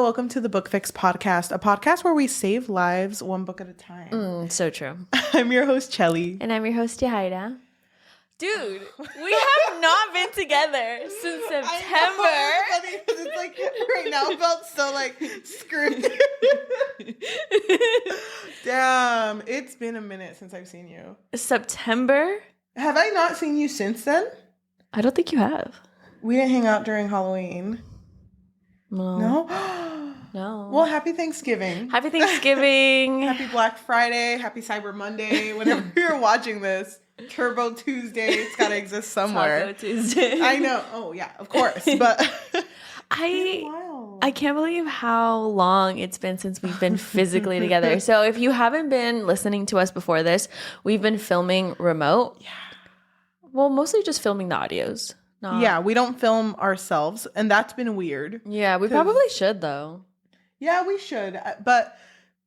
welcome to the Book Fix podcast, a podcast where we save lives one book at a time. So true. I'm your host, Chelly. And I'm your host, Yahaira. Dude, we have not been together since September. I know, it's funny 'cause it's like right now it felt so like scripted. Damn, it's been a minute since I've seen you. September? Have I not seen you since then? I don't think you have. We didn't hang out during Halloween. No? No. Well, happy Thanksgiving. Happy Thanksgiving. Happy Black Friday. Happy Cyber Monday. Whenever you're watching this. Turbo Tuesday. It's got to exist somewhere. Taco Tuesday. I know. Oh, yeah, of course. But I can't believe how long it's been since we've been physically together. So if you haven't been listening to us before this, we've been filming remote. Yeah. Well, mostly just filming the audios. Yeah, we don't film ourselves, and that's been weird. Yeah, we probably should, though. Yeah, we should. But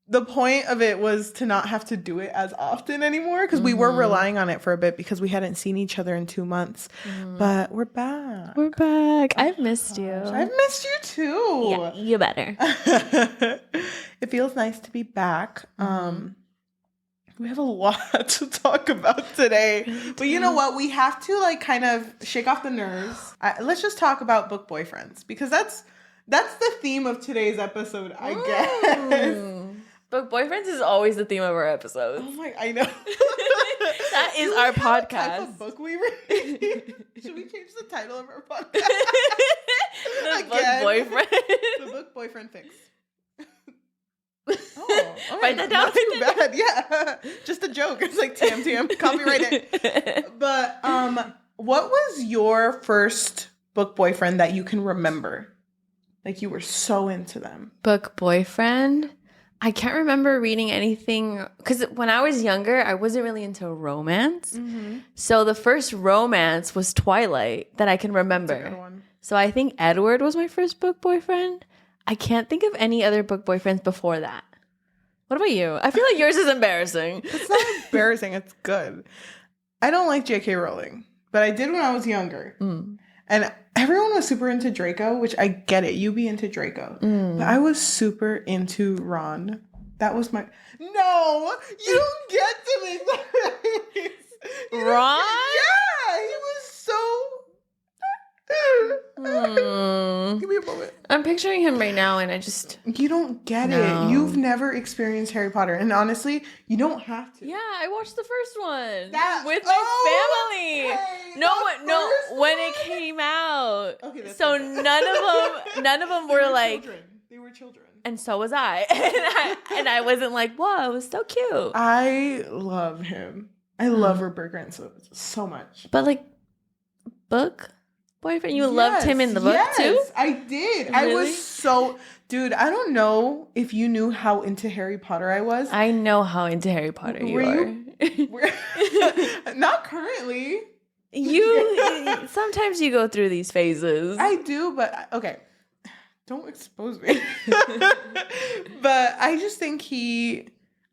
the point of it was to not have to do it as often anymore, because we were relying on it for a bit because we hadn't seen each other in 2 months. But we're back. We're back. I've missed you. I've missed you too. Yeah, you better. It feels nice to be back. We have a lot to talk about today. But you know what? We have to like kind of shake off the nerves. Let's just talk about book boyfriends, because that's the theme of today's episode, I guess. Book boyfriends is always the theme of our episodes. Oh my, I know. That is our podcast. Type of book we read? Should we change the title of our podcast? The book boyfriend. The book boyfriend fix. Oh, write that down. Not too bad. Yeah, just a joke. It's like TM, copyright it. But what was your first book boyfriend that you can remember? Like you were so into them. Book boyfriend? I can't remember reading anything because when I was younger, I wasn't really into romance. So the first romance was Twilight that I can remember. That's a good one. So I think Edward was my first book boyfriend. I can't think of any other book boyfriends before that. What about you? I feel like yours is embarrassing. It's not embarrassing. It's good. I don't like J.K. Rowling, but I did when I was younger. And everyone was super into Draco, which I get it. You be into Draco. But I was super into Ron. That was my... No! You don't get to make that. Ron? Yeah! He was so... Give me a moment. I'm picturing him right now and I just... You don't get it. You've never experienced Harry Potter. And honestly, you don't have to. Yeah, I watched the first one with my family. No, when it came out. Okay, so none of them were like... Children. They were children. And so was I. And I wasn't like, whoa, it was so cute. I love him. I love Rupert Grint so much. But like, book boyfriend? You loved him in the book too? Yes, I did. Really? I was so... Dude, I don't know if you knew how into Harry Potter I was. I know how into Harry Potter you are. Not currently. You sometimes you go through these phases. I do, but okay. Don't expose me. But I just think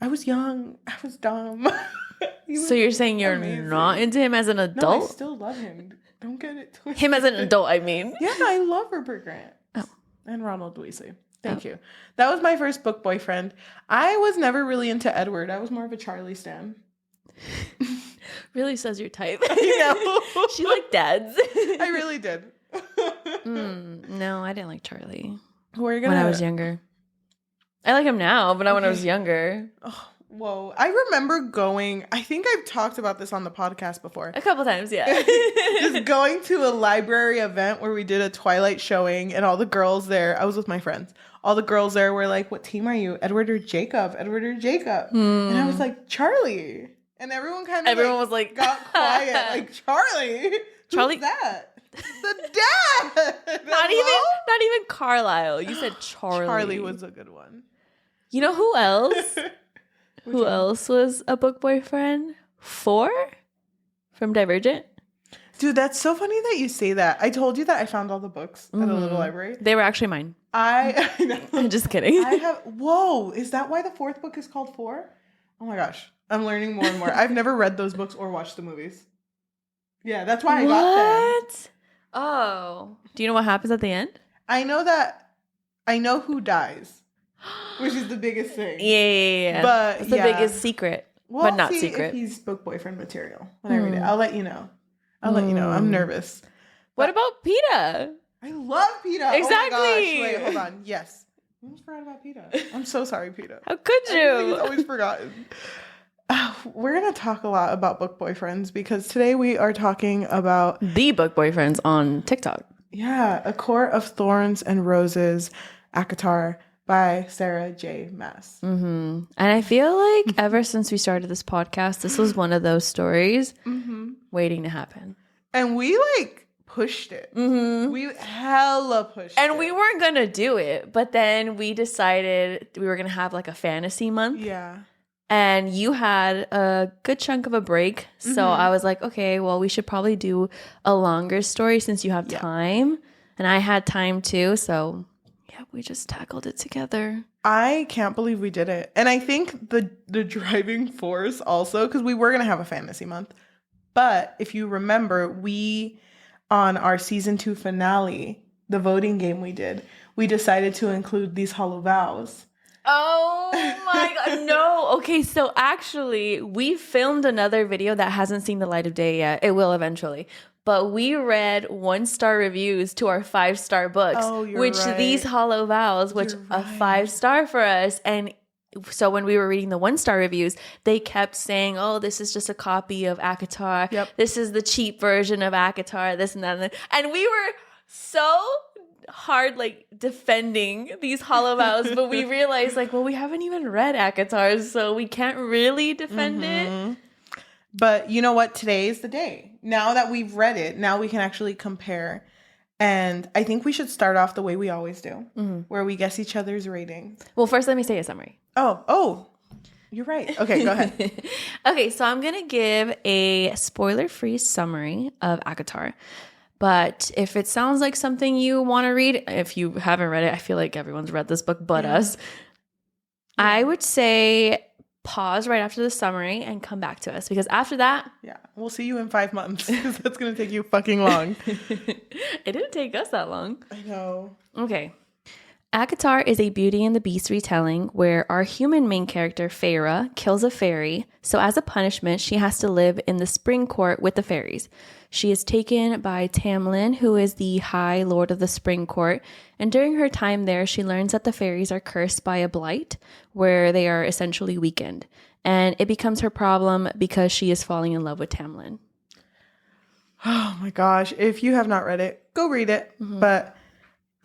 I was young. I was dumb. So you're saying you're not into him as an adult? No, I still love him. Don't get it twisted. Him as an adult, I mean. Yeah, I love Rupert Grint. Oh. And Ronald Weasley. Thank you. That was my first book boyfriend. I was never really into Edward. I was more of a Charlie stan. Really says your type. I know. She liked dads. I really did. No, I didn't like Charlie. When I was younger. I like him now, but not when I was younger. Oh, whoa. I remember going, I think I've talked about this on the podcast before. A couple times, yeah. Just going to a library event where we did a Twilight showing and all the girls there, I was with my friends. All the girls there were like, what team are you? Edward or Jacob? Edward or Jacob? And I was like, Charlie. And everyone was like, got quiet. Like, Charlie? Who's that? The dad. Not even Carlisle. You said Charlie. Charlie was a good one. You know who else? Who else was a book boyfriend? 4 from Divergent. Dude, that's so funny that you say that. I told you that I found all the books at a little library. They were actually mine. I know. I'm just kidding. Whoa, is that why the 4th book is called 4? Oh my gosh. I'm learning more and more. I've never read those books or watched the movies. Yeah, that's why I got them. Oh. Do you know what happens at the end? I know that I know who dies, which is the biggest thing. Yeah. But it's the biggest secret, but not see secret. if he's book boyfriend material when I read it. I'll let you know. I'm nervous. What about PETA? I love PETA. Exactly. Oh my gosh. Wait, hold on. Yes. I almost forgot about PETA. I'm so sorry, PETA. How could you? It's always forgotten. We're going to talk a lot about book boyfriends because today we are talking about the book boyfriends on TikTok. Yeah, A Court of Thorns and Roses, ACOTAR by Sarah J Maas. And I feel like ever since we started this podcast, this was one of those stories waiting to happen. And we pushed it. We hella pushed it. And we weren't going to do it, but then we decided we were going to have a fantasy month. Yeah. And you had a good chunk of a break. So I was like, okay, well, we should probably do a longer story since you have time. And I had time too. So yeah, we just tackled it together. I can't believe we did it. And I think the driving force also, because we were going to have a fantasy month. But if you remember, we, on our season 2 finale, the voting game we decided to include these hollow vows. Oh my God. No. Okay. So actually, we filmed another video that hasn't seen the light of day yet. It will eventually. But we read 1-star reviews to our 5-star books, these hollow vows, which a 5-star for us. And so when we were reading the 1-star reviews, they kept saying, oh, this is just a copy of ACOTAR. Yep. This is the cheap version of ACOTAR, this and that. And we were so hard defending these hollow vows, but we realized we haven't even read ACOTAR, so we can't really defend it. But you know what? Today is the day. Now that we've read it, now we can actually compare. And I think we should start off the way we always do, where we guess each other's ratings. Well, first let me say a summary. Oh, you're right. Okay, go ahead. Okay, so I'm gonna give a spoiler-free summary of ACOTAR. But if it sounds like something you want to read, if you haven't read it, I feel like everyone's read this book but us. I would say pause right after the summary and come back to us, because after that... Yeah, we'll see you in 5 months, because that's going to take you fucking long. It didn't take us that long. I know. Okay. ACOTAR is a Beauty and the Beast retelling where our human main character, Feyre, kills a fairy. So as a punishment, she has to live in the spring court with the fairies. She is taken by Tamlin, who is the High Lord of the Spring Court. And during her time there, she learns that the fairies are cursed by a blight, where they are essentially weakened. And it becomes her problem because she is falling in love with Tamlin. Oh my gosh. If you have not read it, go read it. But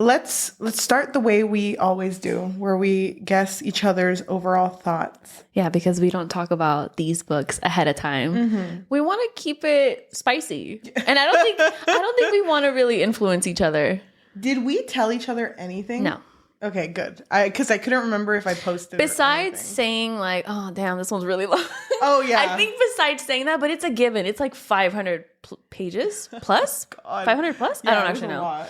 let's start the way we always do, where we guess each other's overall thoughts. Yeah, because we don't talk about these books ahead of time. We want to keep it spicy. And I don't think we want to really influence each other. Did we tell each other anything? No. Okay, good. Because I couldn't remember if I posted. Besides saying oh damn, this one's really long. Oh yeah. I think besides saying that, but it's a given. It's 500 pages plus. 500 plus. Yeah, I don't actually know. Lot.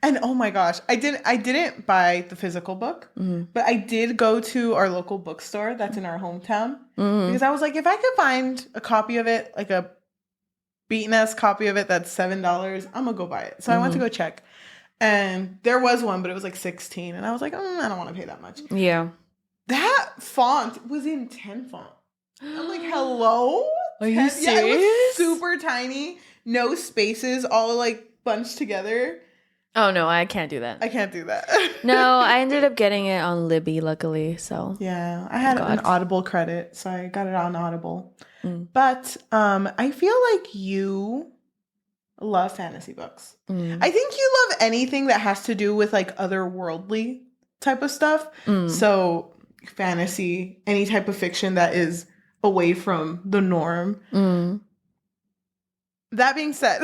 And oh my gosh, I didn't buy the physical book, but I did go to our local bookstore that's in our hometown, because I was like, if I could find a copy of it, a beaten ass copy of it that's $7, I'm gonna go buy it. So I went to go check, and there was one, but it was $16, and I was like, I don't want to pay that much. Yeah, that font was in 10 font. I'm like, hello? Are you serious? Yeah, it was super tiny, no spaces, all bunched together. Oh no, I can't do that. I can't do that. No, I ended up getting it on Libby, luckily. So yeah, I had an Audible credit, so I got it on Audible. But I feel like you love fantasy books. I think you love anything that has to do with otherworldly type of stuff. So fantasy, any type of fiction that is away from the norm. That being said.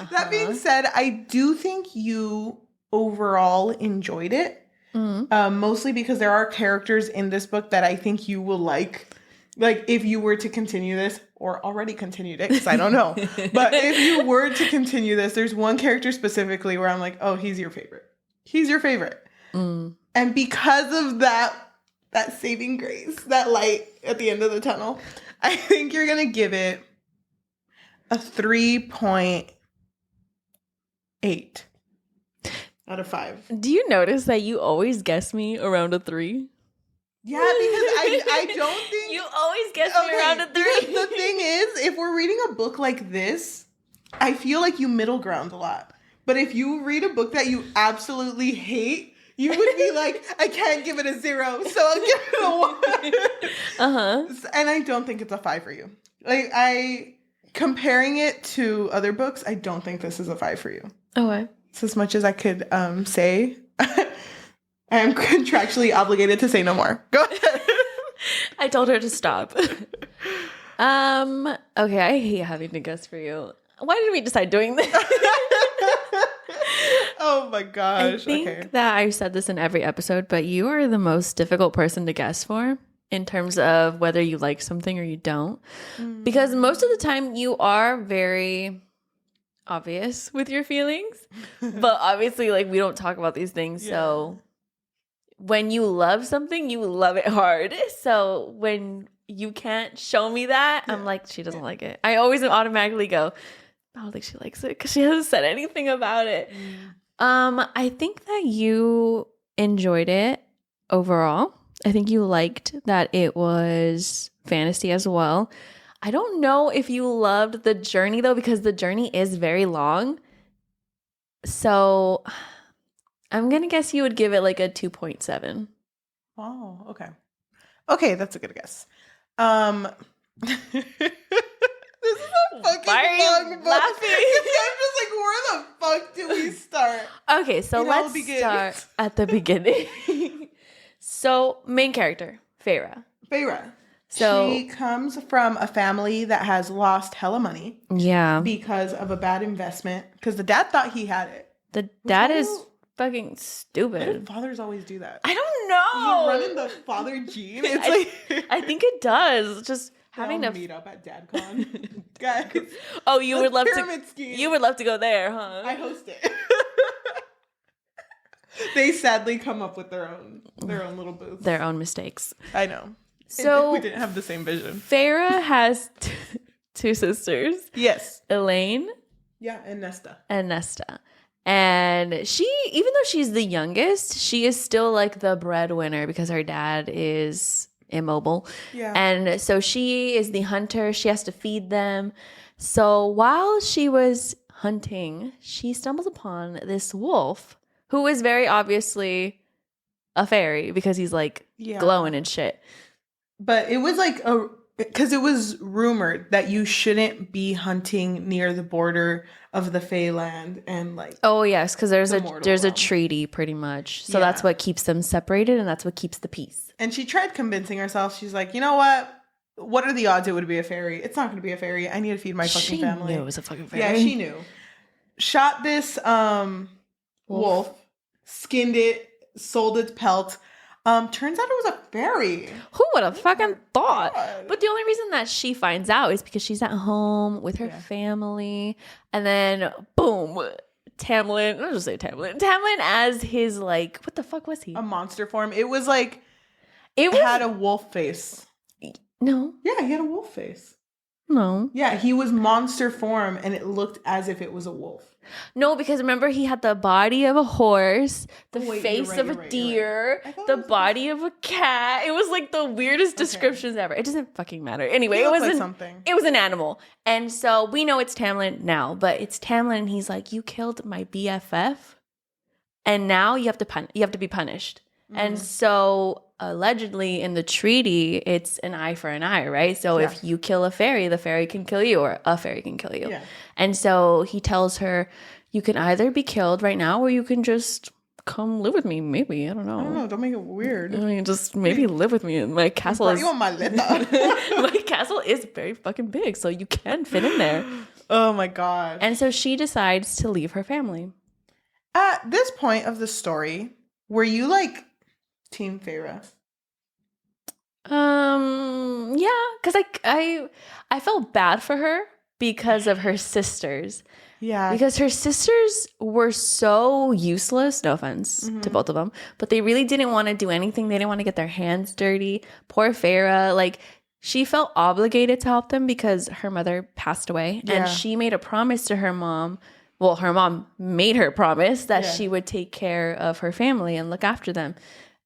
That being said, I do think you overall enjoyed it. Mostly because there are characters in this book that I think you will like. If you were to continue this, or already continued it, because I don't know. But if you were to continue this, there's one character specifically where I'm like, oh, he's your favorite. He's your favorite. And because of that saving grace, that light at the end of the tunnel, I think you're going to give it a 3.8. out of 5. Do you notice that you always guess me around a 3? Yeah, because I don't think... You always guess me around a 3. The thing is, if we're reading a book like this, I feel like you middle ground a lot. But if you read a book that you absolutely hate, you would be like, I can't give it a 0, so I'll give it a 1. And I don't think it's a 5 for you. Like, comparing it to other books, I don't think this is a 5 for you. Okay. So as much as I could say, I am contractually obligated to say no more. Go ahead. I told her to stop. Okay, I hate having to guess for you. Why did we decide doing this? Oh my gosh. I think that I've said this in every episode, but you are the most difficult person to guess for in terms of whether you like something or you don't. Because most of the time you are very obvious with your feelings. But obviously, like, we don't talk about these things. Yeah. So when you love something, you love it hard. So when you can't show me that, I'm like, she doesn't like it. I always automatically go, I don't think she likes it because she hasn't said anything about it. I think that you enjoyed it overall. I think you liked that it was fantasy as well. I don't know if you loved the journey, though, because the journey is very long. So I'm going to guess you would give it like a 2.7. Oh, okay. Okay, that's a good guess. This is a fucking long book. Laughing? I'm just like, where the fuck do we start? Okay, so let's start at the beginning. So, main character, Feyre. So she comes from a family that has lost hella money. Yeah. Because of a bad investment. Because the dad thought he had it. The dad is fucking stupid. Why do fathers always do that? I don't know. You're running the father gene. It's like I think it does. Just having to meet up at DadCon. Guys. Oh, you would love to. Scheme. You would love to go there, huh? I host it. They sadly come up with their own little booths. Their own mistakes. I know. So we didn't have the same vision. Feyre has 2 sisters. Yes. Elaine. Yeah, and Nesta. And she, even though she's the youngest, she is still like the breadwinner because her dad is immobile. Yeah. And so she is the hunter. She has to feed them. So while she was hunting, she stumbles upon this wolf who is very obviously a fairy because he's like glowing and shit. But it was like because it was rumored that you shouldn't be hunting near the border of the Feyland and like. Oh yes, because there's a treaty pretty much. So that's what keeps them separated, and that's what keeps the peace. And she tried convincing herself. She's like, you know what? What are the odds it would be a fairy? It's not going to be a fairy. I need to feed my fucking family. She knew it was a fucking fairy. Yeah, she knew. Shot this wolf, skinned it, sold its pelt. Turns out it was a fairy. Who would have fucking thought? God. But the only reason that she finds out is because she's at home with her family. And then, boom, Tamlin. I'll just say Tamlin. Tamlin as his, like, what the fuck was he? A monster form. It was like, it had a wolf face. No. Yeah, he had a wolf face. No. Yeah, he was monster form and it looked as if it was a wolf. No, because remember he had the body of a horse, the face of a deer, the body of a cat. It was like the weirdest descriptions ever. It doesn't fucking matter. Anyway, it was something. It was an animal. And so we know it's Tamlin now, but it's Tamlin and he's like, you killed my BFF and now you have to be punished. Mm-hmm. And so allegedly in the treaty, it's an eye for an eye, right? So if you kill a fairy, the fairy can kill you or a fairy can kill you. Yeah. And so he tells her, you can either be killed right now or you can just come live with me. Maybe. I don't know. Don't make it weird. I mean, just maybe live with me. My castle is... my castle is very fucking big, so you can fit in there. Oh my God. And so she decides to leave her family. At this point of the story, were you like Team Feyre? Yeah, because I felt bad for her because of her sisters. Yeah. Because her sisters were so useless, no offense to both of them, but they really didn't want to do anything. They didn't want to get their hands dirty. Poor Feyre, like, she felt obligated to help them because her mother passed away. Yeah. And she made a promise to her mom well, her mom made her promise that Yeah. she would take care of her family and look after them.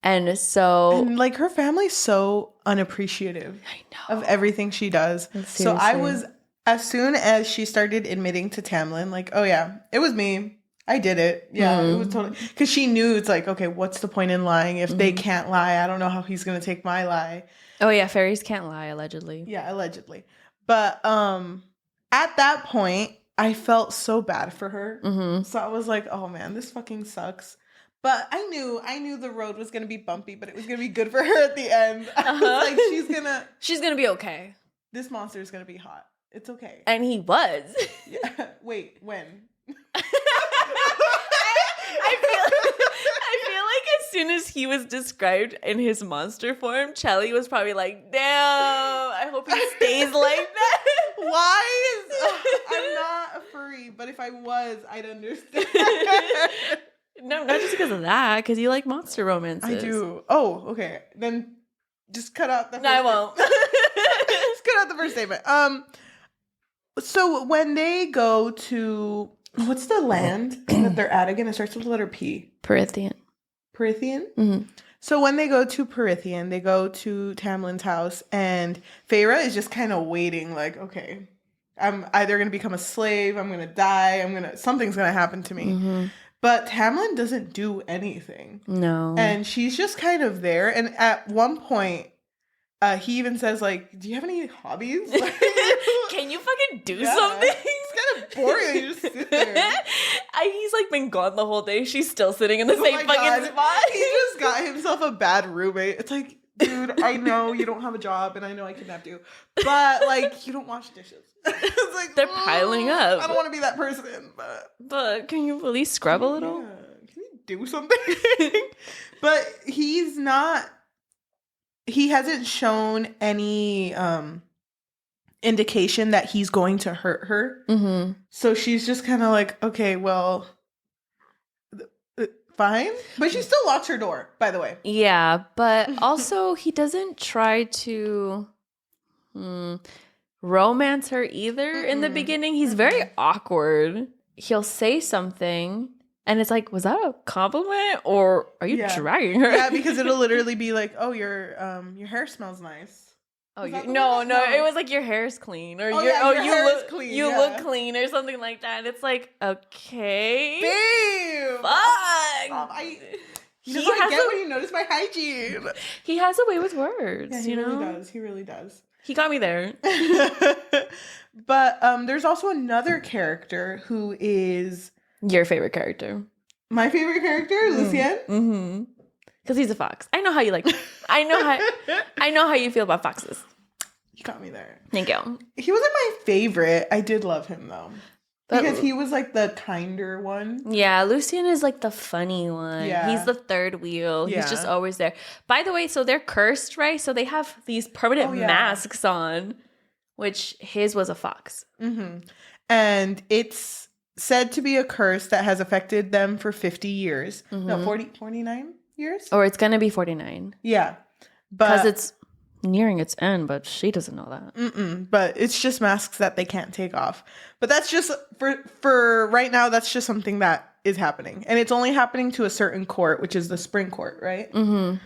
And so And like her family's so unappreciative of everything she does. So I Seriously. was, as soon as she started admitting to Tamlin, like, oh yeah, it was me. I did it. Yeah, it was totally, because she knew it's like, okay, what's the point in lying if they can't lie? I don't know how he's gonna take my lie. Oh yeah, fairies can't lie, allegedly. Yeah, allegedly. But at that point, I felt so bad for her. So I was like, oh man, this fucking sucks. But I knew the road was gonna be bumpy, but it was gonna be good for her at the end. I was like, she's gonna be okay. this monster is gonna be hot. It's okay. And he was. Yeah. Wait, when? I feel like as soon as he was described in his monster form, Chelly was probably like, damn, I hope he stays like that. Why I'm not a furry, but if I was, I'd understand. No, not just because of that, because you like monster romances. I do. Oh, okay. Then just cut out the first No, I won't. Just cut out the first statement. So when they go to, what's the land that they're at again? It starts with the letter P. Perithian. Perithian? Mm-hmm. So when they go to Perithian, they go to Tamlin's house, and Feyre is just kind of waiting, like, okay, I'm either going to become a slave, I'm going to die, something's going to happen to me. But Tamlin doesn't do anything. No. And she's just kind of there. And at one point, he even says, like, do you have any hobbies? Like, can you fucking do something? It's kind of boring. You just sit there. He's like been gone the whole day. She's still sitting in the Oh same my fucking God. spot. He just got himself a bad roommate. It's like, dude, I know you don't have a job and I know I kidnapped you, but like, you don't wash dishes. It's like, They're piling up. I don't want to be that person, But can you at least scrub a little? yeah, can you do something? But he hasn't shown any indication that he's going to hurt her. Mm-hmm. So she's just kind of like, okay, well, fine. But she still locks her door, by the way. Yeah, but also he doesn't try to romance her either in the beginning. He's very awkward. He'll say something and it's like, was that a compliment or are you dragging her? Yeah, because it'll literally be like, oh, your hair smells nice. Oh, no, it was like your hair's clean or you look clean or something like that. And it's like, okay, babe, fuck. You know what I get when you notice my hygiene. He has a way with words. Yeah, he really does. He really does. He got me there. But there's also another character who is your favorite character. My favorite character, Lucien. Mm-hmm. Because he's a fox. I know how you like. I know how you feel about foxes. You got me there. Thank you. He wasn't my favorite. I did love him though. Because he was like the kinder one. Yeah, Lucien is like the funny one. Yeah. He's the third wheel. Yeah. He's just always there. By the way, so they're cursed, right? So they have these permanent masks on, which his was a fox. Mm-hmm. And it's said to be a curse that has affected them for 50 years. Mm-hmm. No, 49 years? Or it's going to be 49. Yeah. Because it's nearing its end, but she doesn't know that. But it's just masks that they can't take off. But that's just for right now. That's just something that is happening, and it's only happening to a certain court, which is the Spring Court, right? Mm-hmm.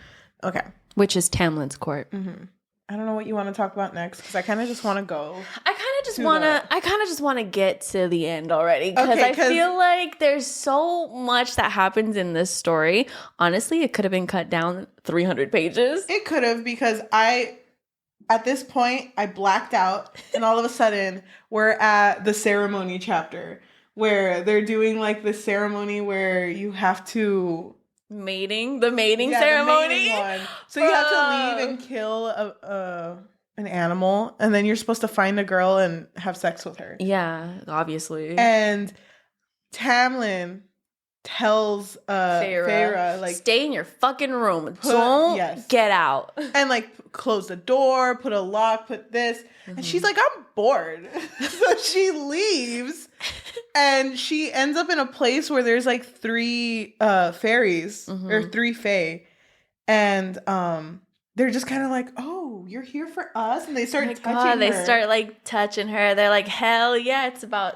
Okay. Which is Tamlin's court. Mm-hmm. I don't know what you want to talk about next because I kind of just want to go. I kind of just want to get to the end already because I feel like there's so much that happens in this story. Honestly, it could have been cut down 300 pages. It could have because at this point, I blacked out and all of a sudden we're at the ceremony chapter where they're doing like the ceremony where you have to... the mating ceremony. The mating one. So you have to leave and kill an animal, and then you're supposed to find a girl and have sex with her. Yeah, obviously. And Tamlin tells Feyre, like, stay in your fucking room. Don't get out. And like close the door, put a lock, put this. Mm-hmm. And she's like, I'm bored. So she leaves. And she ends up in a place where there's like 3 fairies or 3 fae. And they're just kind of like, oh, you're here for us, and they start touching her. They start like touching her. They're like, hell yeah,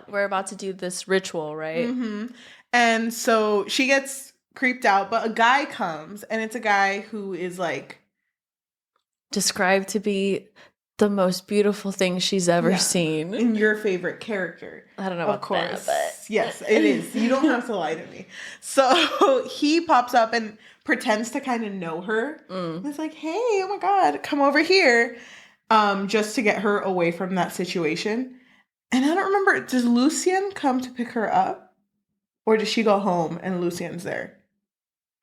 we're about to do this ritual, right? Mm-hmm. And so she gets creeped out, but a guy comes, and it's a guy who is like described to be the most beautiful thing she's ever seen. And your favorite character. I don't know about that, but... Yes, it is. You don't have to lie to me. So he pops up and pretends to kind of know her. It's like, hey, oh my God, come over here. Just to get her away from that situation. And I don't remember, does Lucien come to pick her up? Or does she go home and Lucien's there?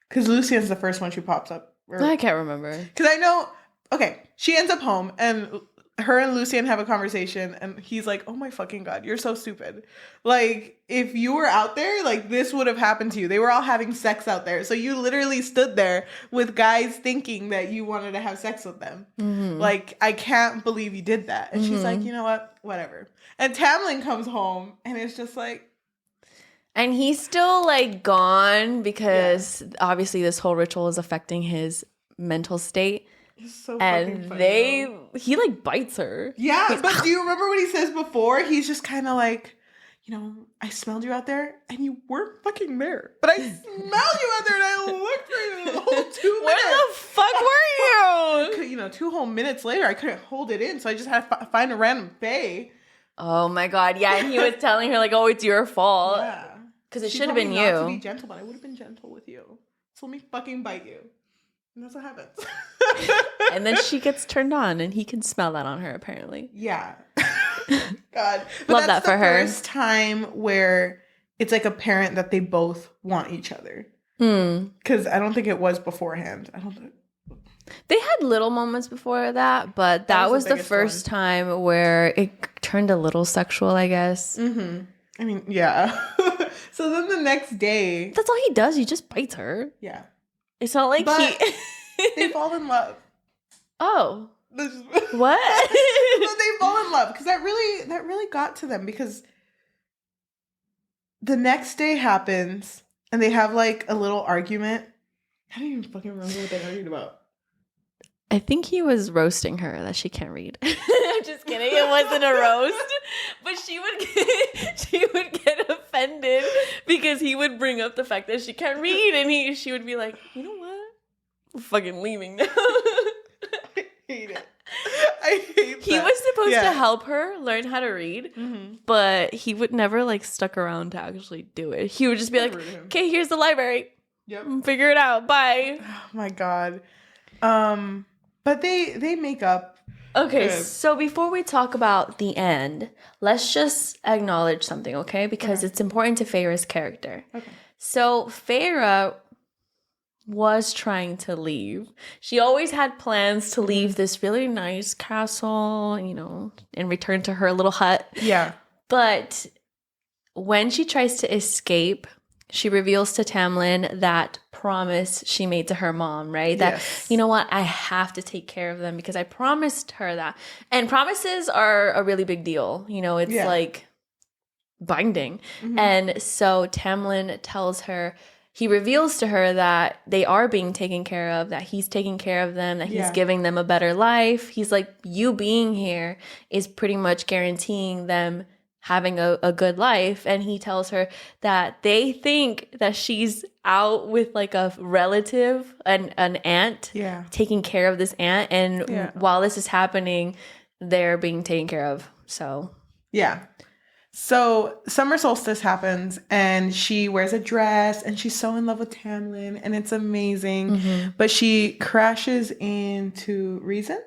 Because Lucien's the first one she pops up. I can't remember. Because I know... Okay, she ends up home, and her and Lucien have a conversation, and he's like, oh my fucking God, you're so stupid. Like, if you were out there, like, this would have happened to you. They were all having sex out there. So you literally stood there with guys thinking that you wanted to have sex with them. Mm-hmm. Like, I can't believe you did that. And she's like, you know what? Whatever. And Tamlin comes home, and it's just like... And he's still, like, gone because obviously this whole ritual is affecting his mental state. So and funny, he like bites her. Yeah, but do you remember what he says before? He's just kind of like, you know, I smelled you out there and you weren't fucking there. But I smelled you out there and I looked for you the whole 2 minutes. Where the fuck were you? You know, 2 whole minutes later, I couldn't hold it in. So I just had to find a random bae. Oh my God. Yeah. And he was telling her like, oh, it's your fault. Yeah. Because it should have been you. Not to be gentle, but I would have been gentle with you. So let me fucking bite you. And that's what happens. And then she gets turned on and he can smell that on her apparently. Yeah. God. But love that for her. First time where it's like apparent that they both want each other. Because I don't think it was beforehand. I don't think. They had little moments before that, but that was the first time where it turned a little sexual, I guess. Mm-hmm. I mean, yeah. So then the next day. That's all he does. He just bites her. Yeah. It's not like they fall in love. Oh. What? So they fall in love because that really got to them because the next day happens and they have like a little argument. I don't even fucking remember what they argued about. I think he was roasting her that she can't read. I'm just kidding. It wasn't a roast, but she would get offended because he would bring up the fact that she can't read, and she would be like, you know what? I'm fucking leaving now. I hate it. I hate that. He was supposed to help her learn how to read, but he would never like stuck around to actually do it. He would just be like, okay, here's the library. Yep. Figure it out. Bye. Oh my God. But they make up. Okay, so before we talk about the end, let's just acknowledge something, okay? Because it's important to Feyre's character. Okay. So Feyre was trying to leave. She always had plans to leave this really nice castle, you know, and return to her little hut. Yeah. But when she tries to escape, she reveals to Tamlin that promise she made to her mom, right? That, you know what, I have to take care of them because I promised her that. And promises are a really big deal. You know, it's like binding. Mm-hmm. And so Tamlin tells her, he reveals to her that they are being taken care of, that he's taking care of them, that he's giving them a better life. He's like, you being here is pretty much guaranteeing them having a good life. And he tells her that they think that she's out with like a relative, an aunt, taking care of this aunt. And while this is happening, they're being taken care of. So so summer solstice happens and she wears a dress and she's so in love with Tamlin and it's amazing. But she crashes into Reason.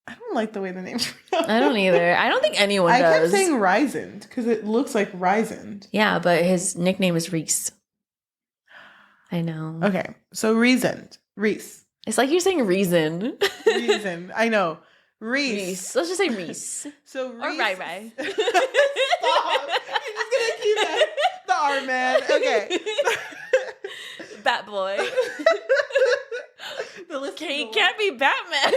I don't like the way the name's pronounced. I don't either. I don't think anyone does. I kept saying Rysand because it looks like Rysand. Yeah, but his nickname is Reese. I know. Okay, so Reese. It's like you're saying reason. Reason. I know. Reese. Let's just say Reese. So Reese. Or Rai. Stop. You're just going to keep that. The R man. Okay. Bat boy. He can't be Batman.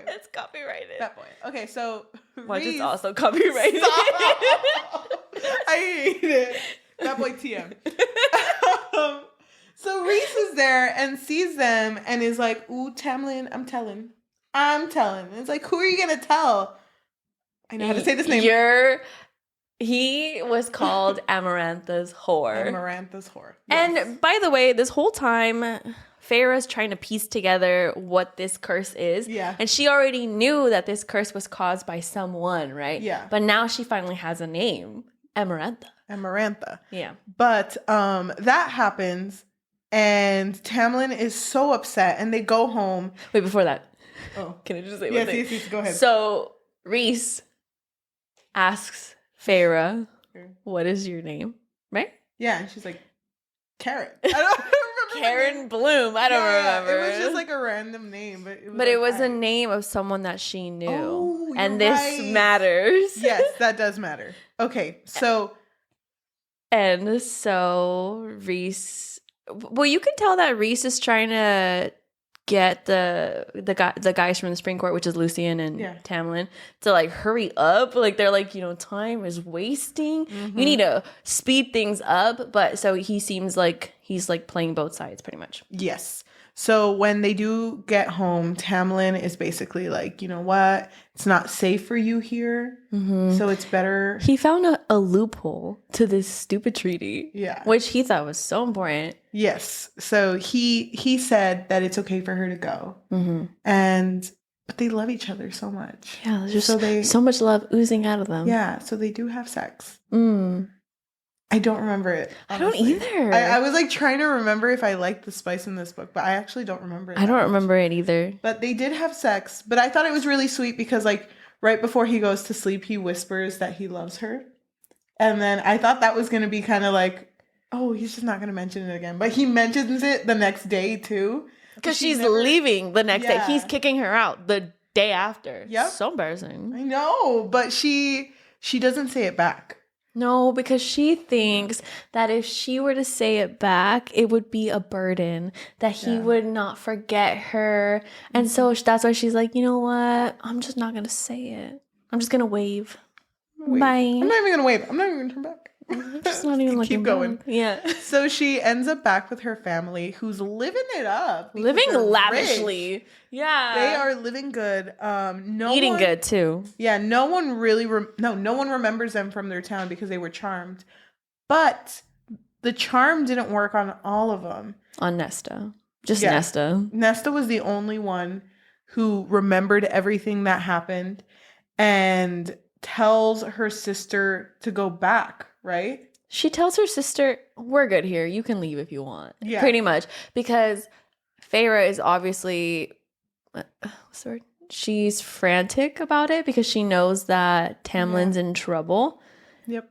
That's copyrighted. Bat boy. Okay, so Watch, it's also copyrighted. I hate it. Bat boy TM. So Reese is is there and sees them and is like, ooh, Tamlin, I'm telling. And it's like, who are you going to tell? I know how to say this name. He was called Amarantha's whore. Amarantha's whore. Yes. And by the way, this whole time, Feyre's trying to piece together what this curse is. Yeah. And she already knew that this curse was caused by someone, right? Yeah. But now she finally has a name. Amarantha. Yeah. But that happens and Tamlin is so upset and they go home. Wait, before that. Oh. Can I just say one thing? Yes, go ahead. So Rhys asks Feyre, what is your name? Right? Yeah, and she's like, Karen. I don't remember. Karen Bloom. I don't remember. It was just like a random name, but it was a name of someone that she knew. Oh, and this matters. Yes, that does matter. Okay, so Rhys, well, you can tell that Rhys is trying to get the guys from the Spring Court, which is Lucian and Tamlin, to like hurry up. Like they're like, time is wasting. Mm-hmm. You need to speed things up. But so he seems like he's like playing both sides pretty much. Yes. So when they do get home, Tamlin is basically like, you know what? It's not safe for you here. Mm-hmm. So it's better. He found a loophole to this stupid treaty. Yeah. Which he thought was so important. Yes. So he said that it's okay for her to go. Mm-hmm. But they love each other so much. Yeah. There's just so much love oozing out of them. Yeah. So they do have sex. Mm. I don't remember it. Honestly. I don't either. I was like trying to remember if I liked the spice in this book, but I actually don't remember it. I don't remember it either. But they did have sex. But I thought it was really sweet because like right before he goes to sleep, he whispers that he loves her. And then I thought that was going to be kind of like, oh, he's just not going to mention it again. But he mentions it the next day too. Because she's leaving the next day. He's kicking her out the day after. Yep. So embarrassing. I know. But she doesn't say it back. No, because she thinks that if she were to say it back, it would be a burden, that he would not forget her. And so that's why she's like, you know what? I'm just not going to say it. I'm just going to wave. Bye. I'm not even going to wave. I'm not even going to turn back. Just not even looking Keep going. back. Yeah. So she ends up back with her family who's living it up. Living lavishly. Rich. Yeah. They are living good. Eating good too. Yeah, no one really no one remembers them from their town because they were charmed. But the charm didn't work on all of them. On Nesta. Just Nesta. Nesta was the only one who remembered everything that happened and tells her sister to go back, right? She tells her sister, we're good here. You can leave if you want. Yeah. Pretty much. Because Feyre is obviously, what's the word? She's frantic about it because she knows that Tamlin's in trouble. Yep.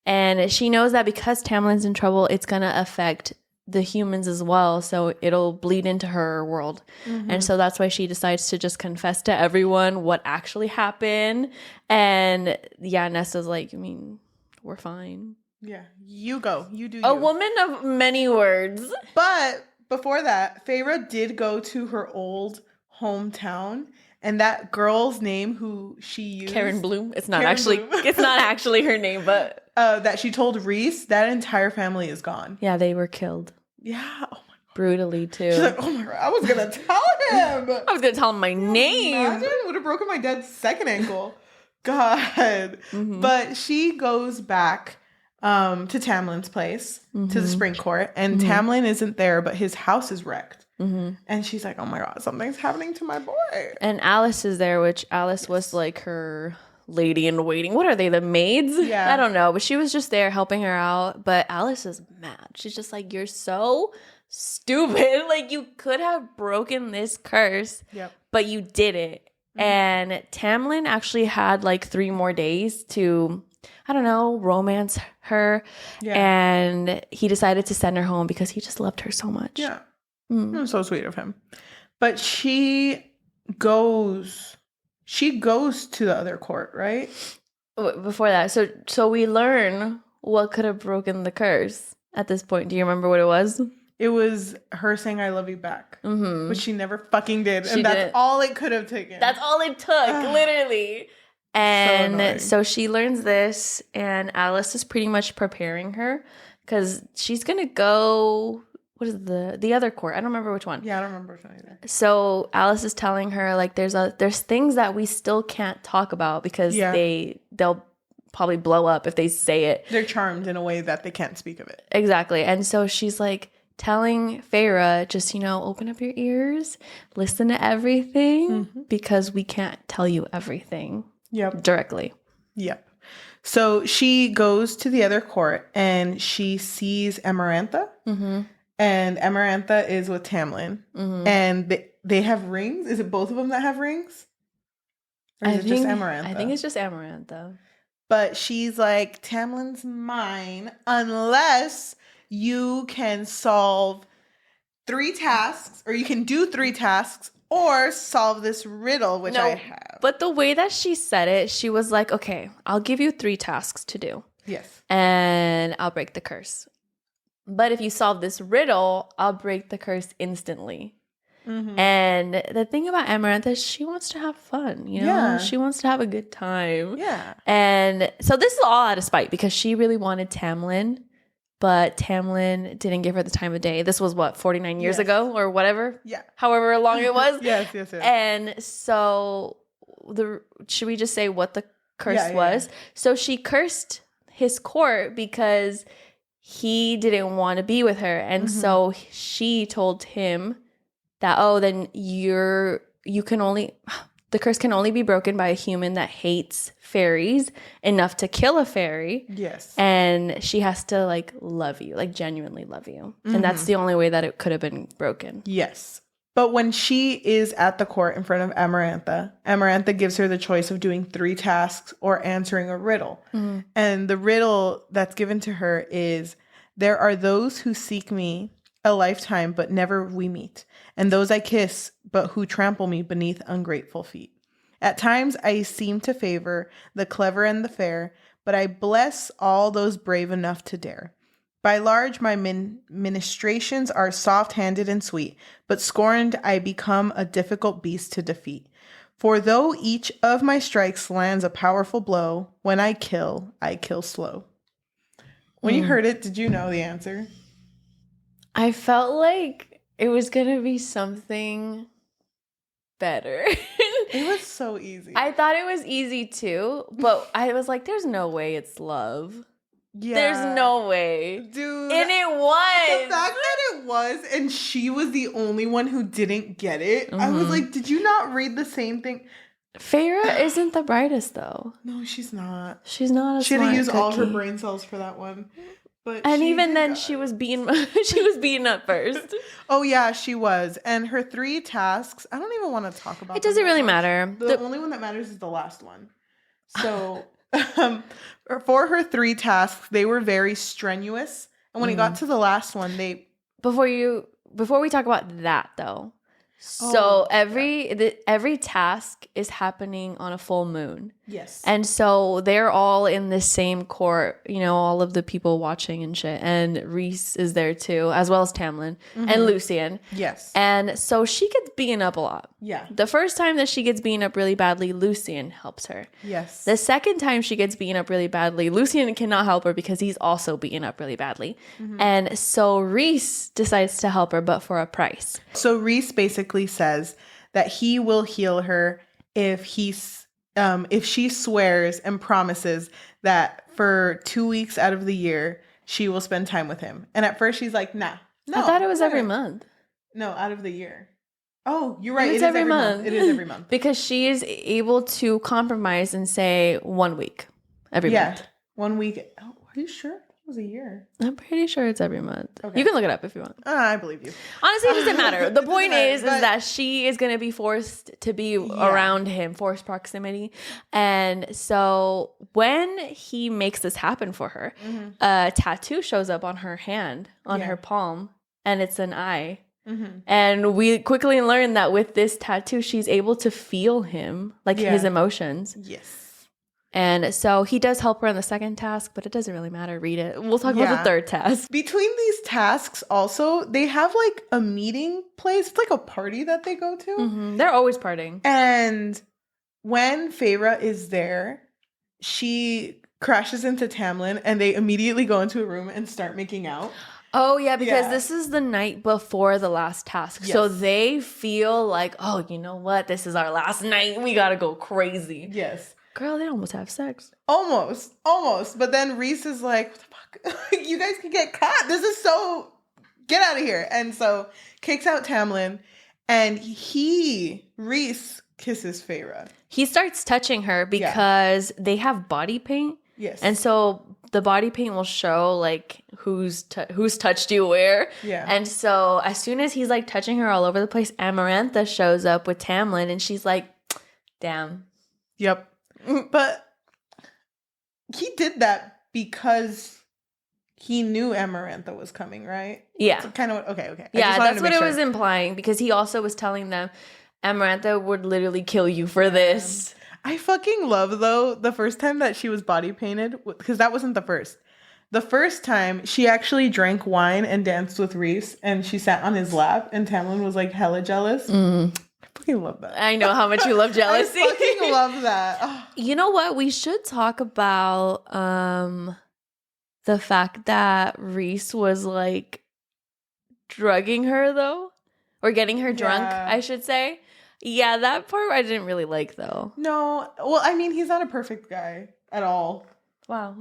And she knows that because Tamlin's in trouble, it's going to affect the humans as well. So it'll bleed into her world. Mm-hmm. And so that's why she decides to just confess to everyone what actually happened. And Nesta's like, I mean, we're fine. Yeah, you go. You do. A woman of many words. But before that, Feyre did go to her old hometown, and that girl's name who she used, Karen Bloom. It's not actually her name, but that she told Rhys, that entire family is gone. Yeah, they were killed. Yeah. Oh my God. Brutally too. She's like, oh my God, I was gonna tell him. I was gonna tell him my name. Imagine, it would have broken my dad's second ankle. God. Mm-hmm. But she goes back to Tamlin's place, to the Spring Court, and Tamlin isn't there, but his house is wrecked. Mm-hmm. And she's like, oh my God, something's happening to my boy. And Alice is there, which Alice was like her lady in waiting. What are they, the maids? Yeah. I don't know, but she was just there helping her out. But Alice is mad. She's just like, you're so stupid. Like, you could have broken this curse, but you didn't. Mm-hmm. And Tamlin actually had like 3 more days to, I don't know, romance her. Yeah. And he decided to send her home because he just loved her so much. Yeah. It was so sweet of him. But she goes to the other court, right? Before that, so we learn what could have broken the curse at this point. Do you remember what it was? It was her saying "I love you" back, which she never fucking did, and that's all it could have taken. That's all it took, literally. And so she learns this, and Alice is pretty much preparing her because she's gonna go what is the other court? I don't remember which one. Yeah, I don't remember which one either. So Alice is telling her like there's things that we still can't talk about because they'll probably blow up if they say it. They're charmed in a way that they can't speak of it. Exactly. And so she's like telling Feyre, just, open up your ears, listen to everything because we can't tell you everything directly. Yep. So she goes to the other court and she sees Amarantha. Mm-hmm. And Amarantha is with Tamlin. Mm-hmm. And they have rings. Is it both of them that have rings? Or is it just Amarantha? I think it's just Amarantha. But she's like, Tamlin's mine unless you can solve 3 tasks, or you can do 3 tasks, or solve this riddle, which I have. But the way that she said it, she was like, okay, I'll give you 3 tasks to do. Yes. And I'll break the curse. But if you solve this riddle, I'll break the curse instantly. Mm-hmm. And the thing about Amarantha is she wants to have fun, Yeah. She wants to have a good time. Yeah. And so this is all out of spite because she really wanted Tamlin, but Tamlin didn't give her the time of day. This was 49 years ago or whatever? Yeah. However long it was. Yes. And so should we just say what the curse was? Yeah. So she cursed his court because he didn't want to be with her. And so she told him that, then the curse can only be broken by a human that hates fairies enough to kill a fairy. Yes. And she has to love you, genuinely love you. And that's the only way that it could have been broken. Yes. But when she is at the court in front of Amarantha gives her the choice of doing 3 tasks or answering a riddle. Mm-hmm. And the riddle that's given to her is, there are those who seek me a lifetime, but never we meet. And those I kiss, but who trample me beneath ungrateful feet. At times I seem to favor the clever and the fair, but I bless all those brave enough to dare. By large, my ministrations are soft-handed and sweet, but scorned I become a difficult beast to defeat. For though each of my strikes lands a powerful blow, when I kill slow. When you heard it, did you know the answer? I felt like it was going to be something better. It was so easy. I thought it was easy too, but I was like, there's no way it's love. Yeah. There's no way. Dude. And it was. The fact that it was, and she was the only one who didn't get it, I was like, did you not read the same thing? Feyre isn't the brightest though. No, she's not. She's not a She had to use cookie. all her brain cells for that one. And even then, she was beaten up first. Oh yeah, she was. And her 3 tasks, I don't even want to talk about. It doesn't really matter. The only one that matters is the last one. So, for her 3 tasks, they were very strenuous. And when it got to the last one, before we talk about that though. So every task is happening on a full moon. Yes. And so they're all in the same court, all of the people watching and shit. And Rhys is there too, as well as Tamlin and Lucian. Yes. And so she gets beaten up a lot. Yeah. The first time that she gets beaten up really badly, Lucian helps her. Yes. The second time she gets beaten up really badly, Lucian cannot help her because he's also beaten up really badly. Mm-hmm. And so Rhys decides to help her, but for a price. So Rhys basically says that he will heal her if she swears and promises that for 2 weeks out of the year she will spend time with him. And at first she's like, nah. No, I thought it was every month. No, out of the year. Oh, you're right. It is every month. It is every month. Because she is able to compromise and say 1 week every month. 1 week. Oh, are you sure? It was a year. I'm pretty sure it's every month. Okay. You can look it up if you want. I believe you. Honestly, it doesn't matter. The point is that she is going to be forced to be around him, forced proximity. And so when he makes this happen for her, a tattoo shows up on her hand, on her palm, and it's an eye. Mm-hmm. And we quickly learn that with this tattoo, she's able to feel him, his emotions. Yes. And so he does help her on the second task, but it doesn't really matter. Read it. We'll talk about the third task. Between these tasks also, they have a meeting place. It's a party that they go to. Mm-hmm. They're always partying. And when Feyre is there, she crashes into Tamlin and they immediately go into a room and start making out. Oh, yeah, because Yeah. this is the night before the last task. So Yes. they feel like, oh, you know what? This is our last night. We got to go crazy. Yes. Girl, they almost have sex. Almost. But then Reese is like, what the fuck? You guys can get caught. This is so, get out of here. And so kicks out Tamlin, and Reese kisses Feyre. He starts touching her because they have body paint. Yes. And so the body paint will show like who's touched you where. Yeah. And so as soon as he's like touching her all over the place, Amarantha shows up with Tamlin, and she's like, damn. Yep. But he did that because he knew Amarantha was coming, right? Yeah. So kind of, okay. Yeah, that's what it was implying, because he also was telling them Amarantha would literally kill you for this. I fucking love, though, the first time that she was body painted, because that wasn't the first. The first time, she actually drank wine and danced with Reese, and she sat on his lap, and Tamlin was like hella jealous. I fucking love that. I know how much you love jealousy. I fucking love that. Oh. You know what? We should talk about the fact that Reese was like drugging her, though, or getting her drunk, I should say. Yeah, that part I didn't really like, though. No, well, I mean, he's not a perfect guy at all. Wow.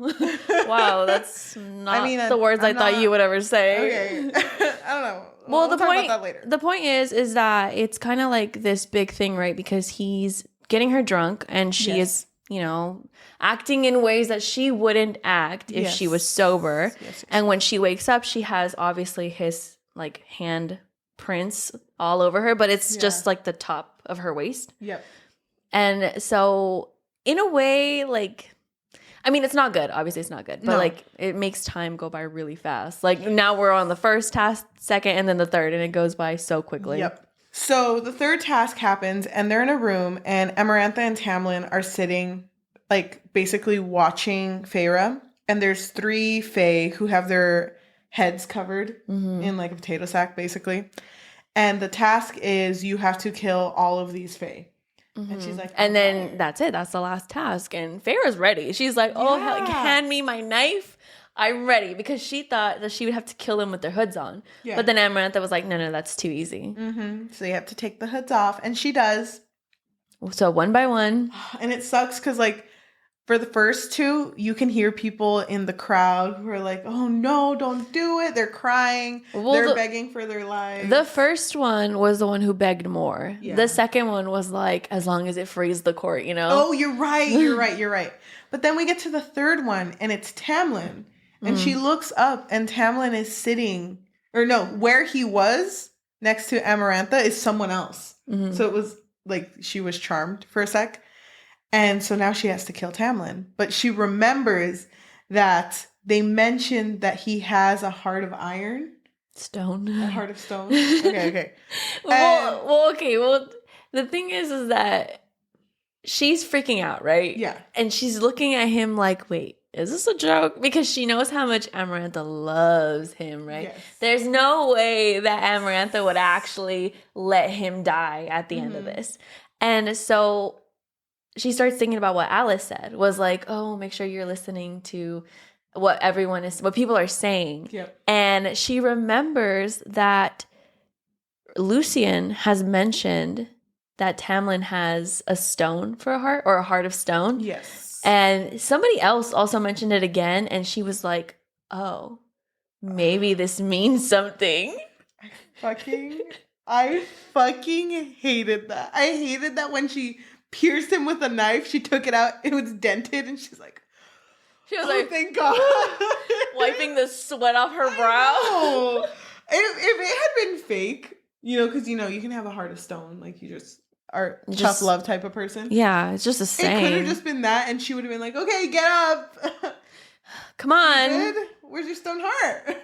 Wow, that's not the words I'm I thought you would ever say. Okay. I don't know. Well, we'll talk about that later. The point is that it's kind of like this big thing, right? Because he's getting her drunk, and she is, you know, acting in ways that she wouldn't act if she was sober. Yes. And when she wakes up, she has obviously his like hand prints all over her, but it's just like the top of her waist. Yep. And so in a way, like, I mean, it's not good. Obviously, it's not good. But, like, it makes time go by really fast. Like, now we're on the first task, second, and then the third, and it goes by so quickly. Yep. So the third task happens, and they're in a room, and Amarantha and Tamlin are sitting, like, basically watching Feyre. And there's 3 Fae who have their heads covered in, like, a potato sack, basically. And the task is you have to kill all of these Fae. And she's like, and then that's it. That's the last task. And Farrah's ready. She's like, oh, hand me my knife. I'm ready. Because she thought that she would have to kill them with their hoods on. Yeah. But then Amarantha was like, no, that's too easy. So you have to take the hoods off. And she does. So one by one. And it sucks because, like, for the first 2, you can hear people in the crowd who are like, oh, no, don't do it. They're crying. Well, they're begging for their lives. The first one was the one who begged more. Yeah. The second one was like, as long as it frees the court, you know? Oh, you're right. But then we get to the third one, and it's Tamlin. And she looks up, and Tamlin is sitting, or no, where he was next to Amarantha is someone else. So it was like she was charmed for a sec. And so now she has to kill Tamlin. But she remembers that they mentioned that he has a heart of iron. Stone. A heart of stone. Okay. Well, the thing is that she's freaking out, right? Yeah. And she's looking at him like, wait, is this a joke? Because she knows how much Amarantha loves him, right? Yes. There's no way that Amarantha would actually let him die at the end of this. And so she starts thinking about what Alice said, was like, oh, make sure you're listening to what people are saying. Yep. And she remembers that Lucien has mentioned that Tamlin has a stone for a heart, or a heart of stone. Yes. And somebody else also mentioned it again, and she was like, oh, maybe this means something. I fucking hated that. I hated that when she pierced him with a knife. She took it out. It was dented, and she's like, she was like, thank God. Wiping the sweat off her brow. If it had been fake, you know, because, you know, you can have a heart of stone. Like, you just are tough love type of person. Yeah, it's just the same. It could have just been that, and she would have been like, okay, get up. Come on. Where's your stone heart?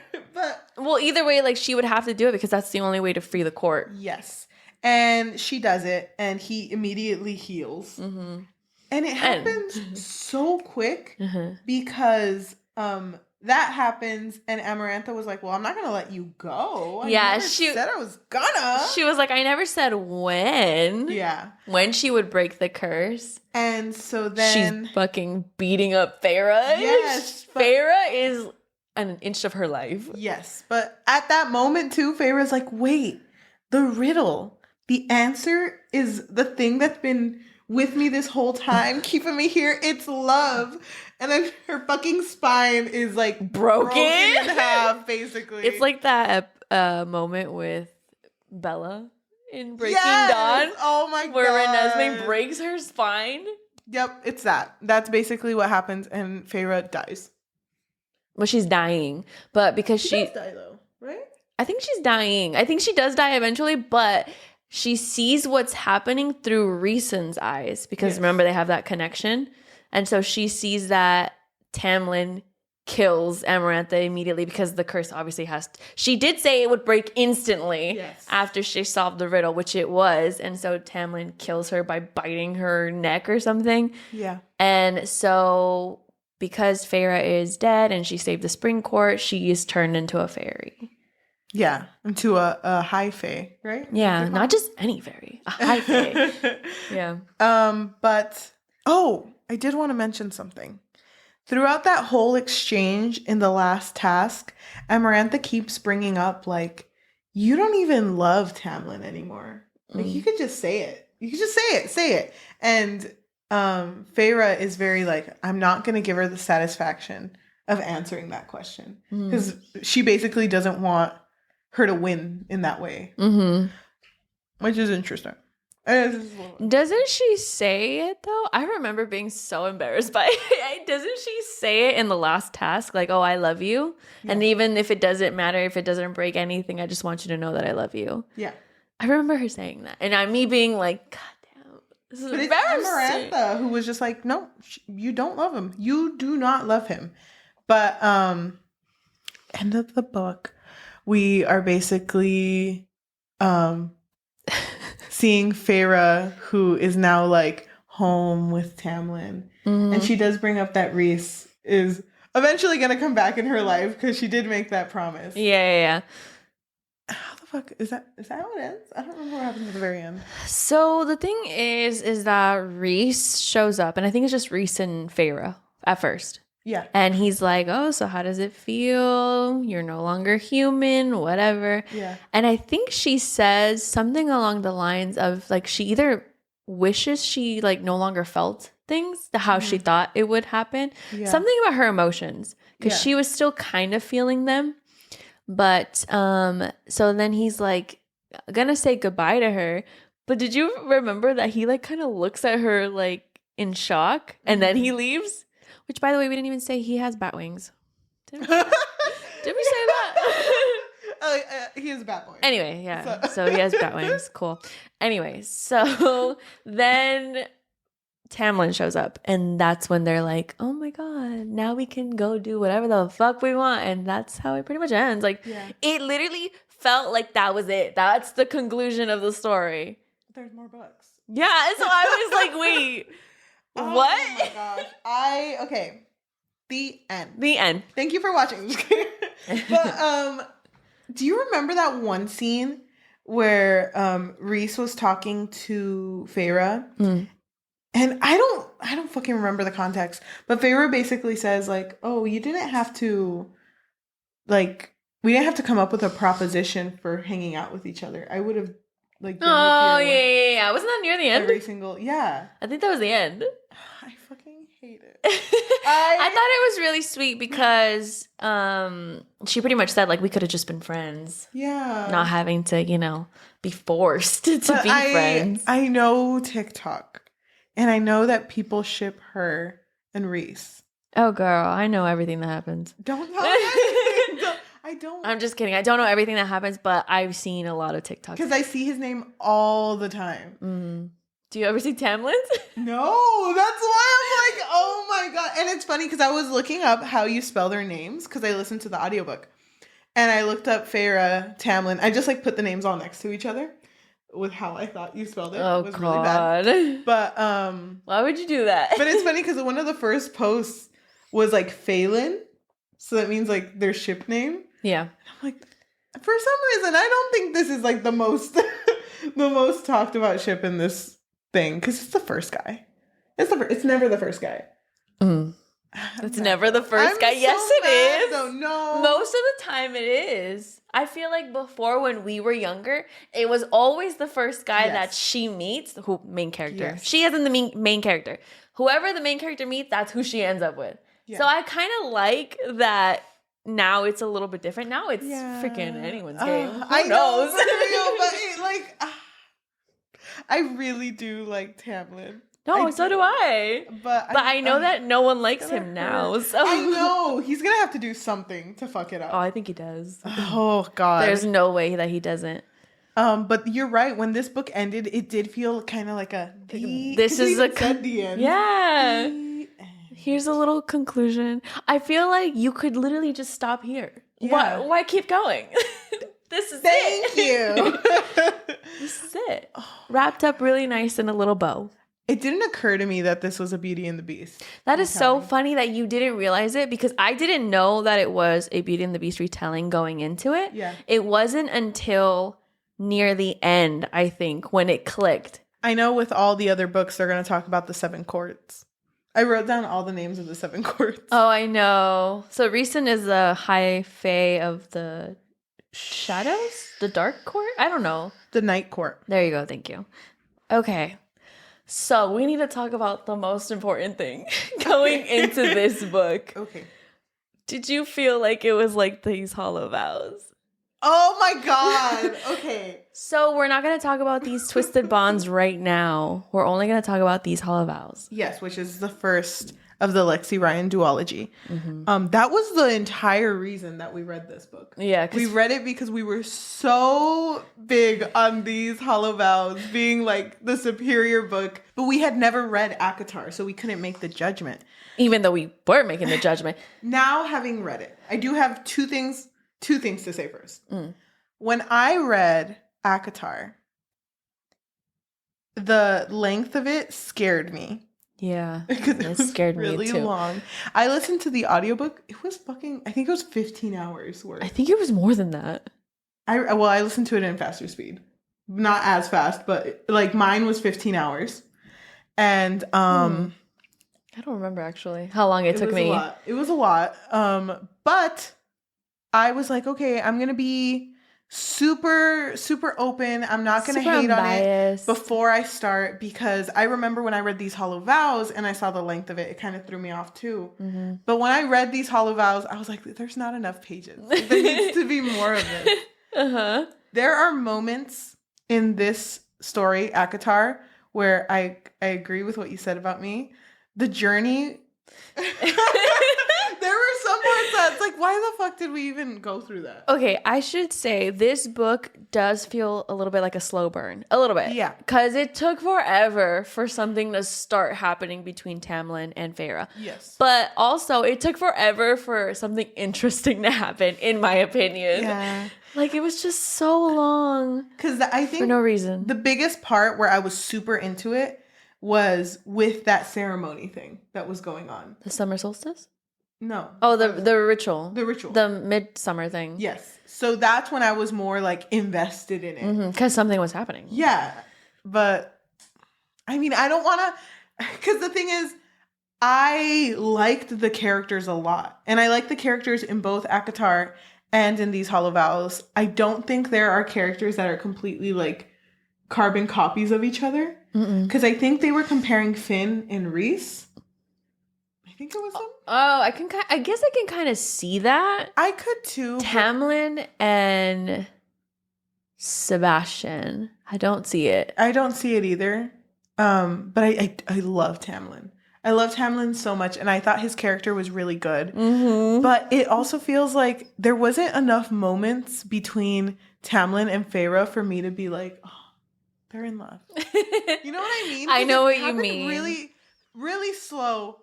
Well, either way, like, she would have to do it because that's the only way to free the court. Yes. And she does it, and he immediately heals. And it happens so quick because that happens, and Amarantha was like, well, I'm not going to let you go. She said I was gonna. She was like, I never said when. Yeah. When she would break the curse. And so then she's fucking beating up Feyre. Yes. Feyre is an inch of her life. Yes, but at that moment too, Feyre's like, wait, the riddle, the answer is the thing that's been with me this whole time, keeping me here. It's love. And then her fucking spine is like broken in half, basically. It's like that moment with Bella in Breaking Dawn. Oh my god. Where Renesmee breaks her spine. Yep, it's that. That's basically what happens, and Feyre dies. Well, she's dying, but because she does die though, right? I think she's dying. I think she does die eventually, but she sees what's happening through Rhysand's eyes because remember they have that connection. And so she sees that Tamlin kills Amarantha immediately because the curse obviously she did say it would break instantly after she solved the riddle, which it was. And so Tamlin kills her by biting her neck or something. Yeah. And so because Feyre is dead and she saved the Spring Court, she is turned into a fairy. Yeah, into a high fae, right? Yeah, not just any fairy, a high fae. Yeah. But I did want to mention something. Throughout that whole exchange in the last task, Amarantha keeps bringing up like, you don't even love Tamlin anymore. Like you could just say it. You could just say it. And Feyre is very like, I'm not going to give her the satisfaction of answering that question because she basically doesn't want her to win in that way, which is interesting. Doesn't she say it though? I remember being so embarrassed by it. Doesn't she say it in the last task? Like, oh, I love you. Yeah. And even if it doesn't matter, if it doesn't break anything, I just want you to know that I love you. Yeah. I remember her saying that. And me being like, God damn, this is embarrassing. It's Amarantha who was just like, no, you don't love him. You do not love him. But end of the book, we are basically seeing Feyre, who is now like home with Tamlin. And she does bring up that Rhys is eventually going to come back in her life because she did make that promise. Yeah. How the fuck is that how it ends? I don't remember what happens at the very end. So the thing is that Rhys shows up, and I think it's just Rhys and Feyre at first. Yeah. And he's like, oh, so how does it feel? You're no longer human, whatever. Yeah. And I think she says something along the lines of like she either wishes she like no longer felt things, how she thought it would happen. Yeah. Something about her emotions because she was still kind of feeling them. But so then he's like gonna say goodbye to her. But did you remember that he like kind of looks at her like in shock and then he leaves? Which, by the way, we didn't even say he has bat wings. Did we say that? He is a bat boy. Anyway, yeah. So he has bat wings. Cool. Anyway, so then Tamlin shows up. And that's when they're like, oh my God, now we can go do whatever the fuck we want. And that's how it pretty much ends. Like, it literally felt like that was it. That's the conclusion of the story. There's more books. Yeah. So I was like, wait. Oh what? Oh my gosh. Okay. The end. The end. Thank you for watching. But do you remember that one scene where Rhys was talking to Feyre? And I don't fucking remember the context, but Feyre basically says like, "Oh, you didn't have to like we didn't have to come up with a proposition for hanging out with each other. I would have like yeah. Wasn't that near the end? Every single I think that was the end. I fucking hate it. I thought it was really sweet because she pretty much said like we could have just been friends. Yeah. Not having to, be forced to be friends. I know TikTok. And I know that people ship her and Rhys. Oh girl, I know everything that happens. Don't tell me. I don't. I'm just kidding. I don't know everything that happens, but I've seen a lot of TikToks. Because I see his name all the time. Do you ever see Tamlin's? No, that's why I'm like, oh my God. And it's funny because I was looking up how you spell their names because I listened to the audiobook. And I looked up Feyre, Tamlin. I just like put the names all next to each other with how I thought you spelled it. Oh, it was God. Really bad. But why would you do that? But it's funny because one of the first posts was like Phelan. So that means like their ship name. Yeah. I'm like, for some reason, I don't think this is like the most the most talked about ship in this thing because it's the first guy. It's never the first guy. It's never the 1st guy. So yes, it mad, is. though. No. Most of the time it is. I feel like before when we were younger, it was always the first guy that she meets, who main character. Yes. She isn't the main character. Whoever the main character meets, that's who she ends up with. Yeah. So I kind of like that now it's a little bit different. Now it's freaking anyone's game. Who knows? But I really do like Tamlin. No, so do I. But I know that no one likes him now. So I know. He's going to have to do something to fuck it up. Oh, I think he does. Oh, God. There's no way that he doesn't. But you're right. When this book ended, it did feel kind of like this is the end. Yeah. Here's a little conclusion. I feel like you could literally just stop here. Yeah. Why keep going? This is Thank you. This is it. Wrapped up really nice in a little bow. It didn't occur to me that this was a Beauty and the Beast. That is so funny that you didn't realize it, because I didn't know that it was a Beauty and the Beast retelling going into it. Yeah. It wasn't until near the end, I think, when it clicked. I know with all the other books, they're going to talk about the 7 courts. I wrote down all the names of the 7 courts. Oh, I know. So Rhysand is the High Fae of the Shadows? The Dark Court? I don't know. The Night Court. There you go. Thank you. Okay. So we need to talk about the most important thing going into this book. Okay. Did you feel like it was like these hollow vows? Oh my God. Okay. So we're not going to talk about these twisted bonds right now. We're only going to talk about these hollow vows. Yes, which is the first of the Lexi Ryan duology. Mm-hmm. That was the entire reason that we read this book. Yeah. We read it because we were so big on these hollow vows being like the superior book, but we had never read ACOTAR, so we couldn't make the judgment. Even though we were making the judgment. Now, having read it, I do have two things to say first. When I read ACOTAR, the length of it scared me. Yeah, because it scared me really too. Long. I listened to the audiobook. It was I think it was 15 hours worth. I think it was more than that. I listened to it in faster speed. Not as fast, but like mine was 15 hours. And I don't remember actually how long it took me. It was a lot. But I was like, okay, I'm going to be super, super open. I'm not going to hate unbiased on it before I start, because I remember when I read these hollow vows and I saw the length of it, it kind of threw me off too. Mm-hmm. But when I read these hollow vows, I was like, there's not enough pages. There needs to be more of this. Uh-huh. There are moments in this story, ACOTAR, where I agree with what you said about me. The journey... There were some parts that's like, why the fuck did we even go through that? Okay, I should say this book does feel a little bit like a slow burn. A little bit. Yeah. Because it took forever for something to start happening between Tamlin and Feyre. Yes. But also, it took forever for something interesting to happen, in my opinion. Yeah. Like, it was just so long. Because I think... for no reason. The biggest part where I was super into it was with that ceremony thing that was going on. The summer solstice? No. Oh, the ritual. The ritual. The midsummer thing. Yes. So that's when I was more like invested in it. Because something was happening. Yeah. But I mean, I don't want to, because the thing is, I liked the characters a lot. And I like the characters in both ACOTAR and in these hollow vows. I don't think there are characters that are completely like carbon copies of each other. Because I think they were comparing Finn and Rhys. I think it was them. Oh, I guess I can kind of see that. I could too. Tamlin and Sebastian. I don't see it. I don't see it either. But I love Tamlin. I love Tamlin so much, and I thought his character was really good. Mm-hmm. But it also feels like there wasn't enough moments between Tamlin and Feyre for me to be like, oh, they're in love. You know what I mean? I know what you mean. Really, really slow.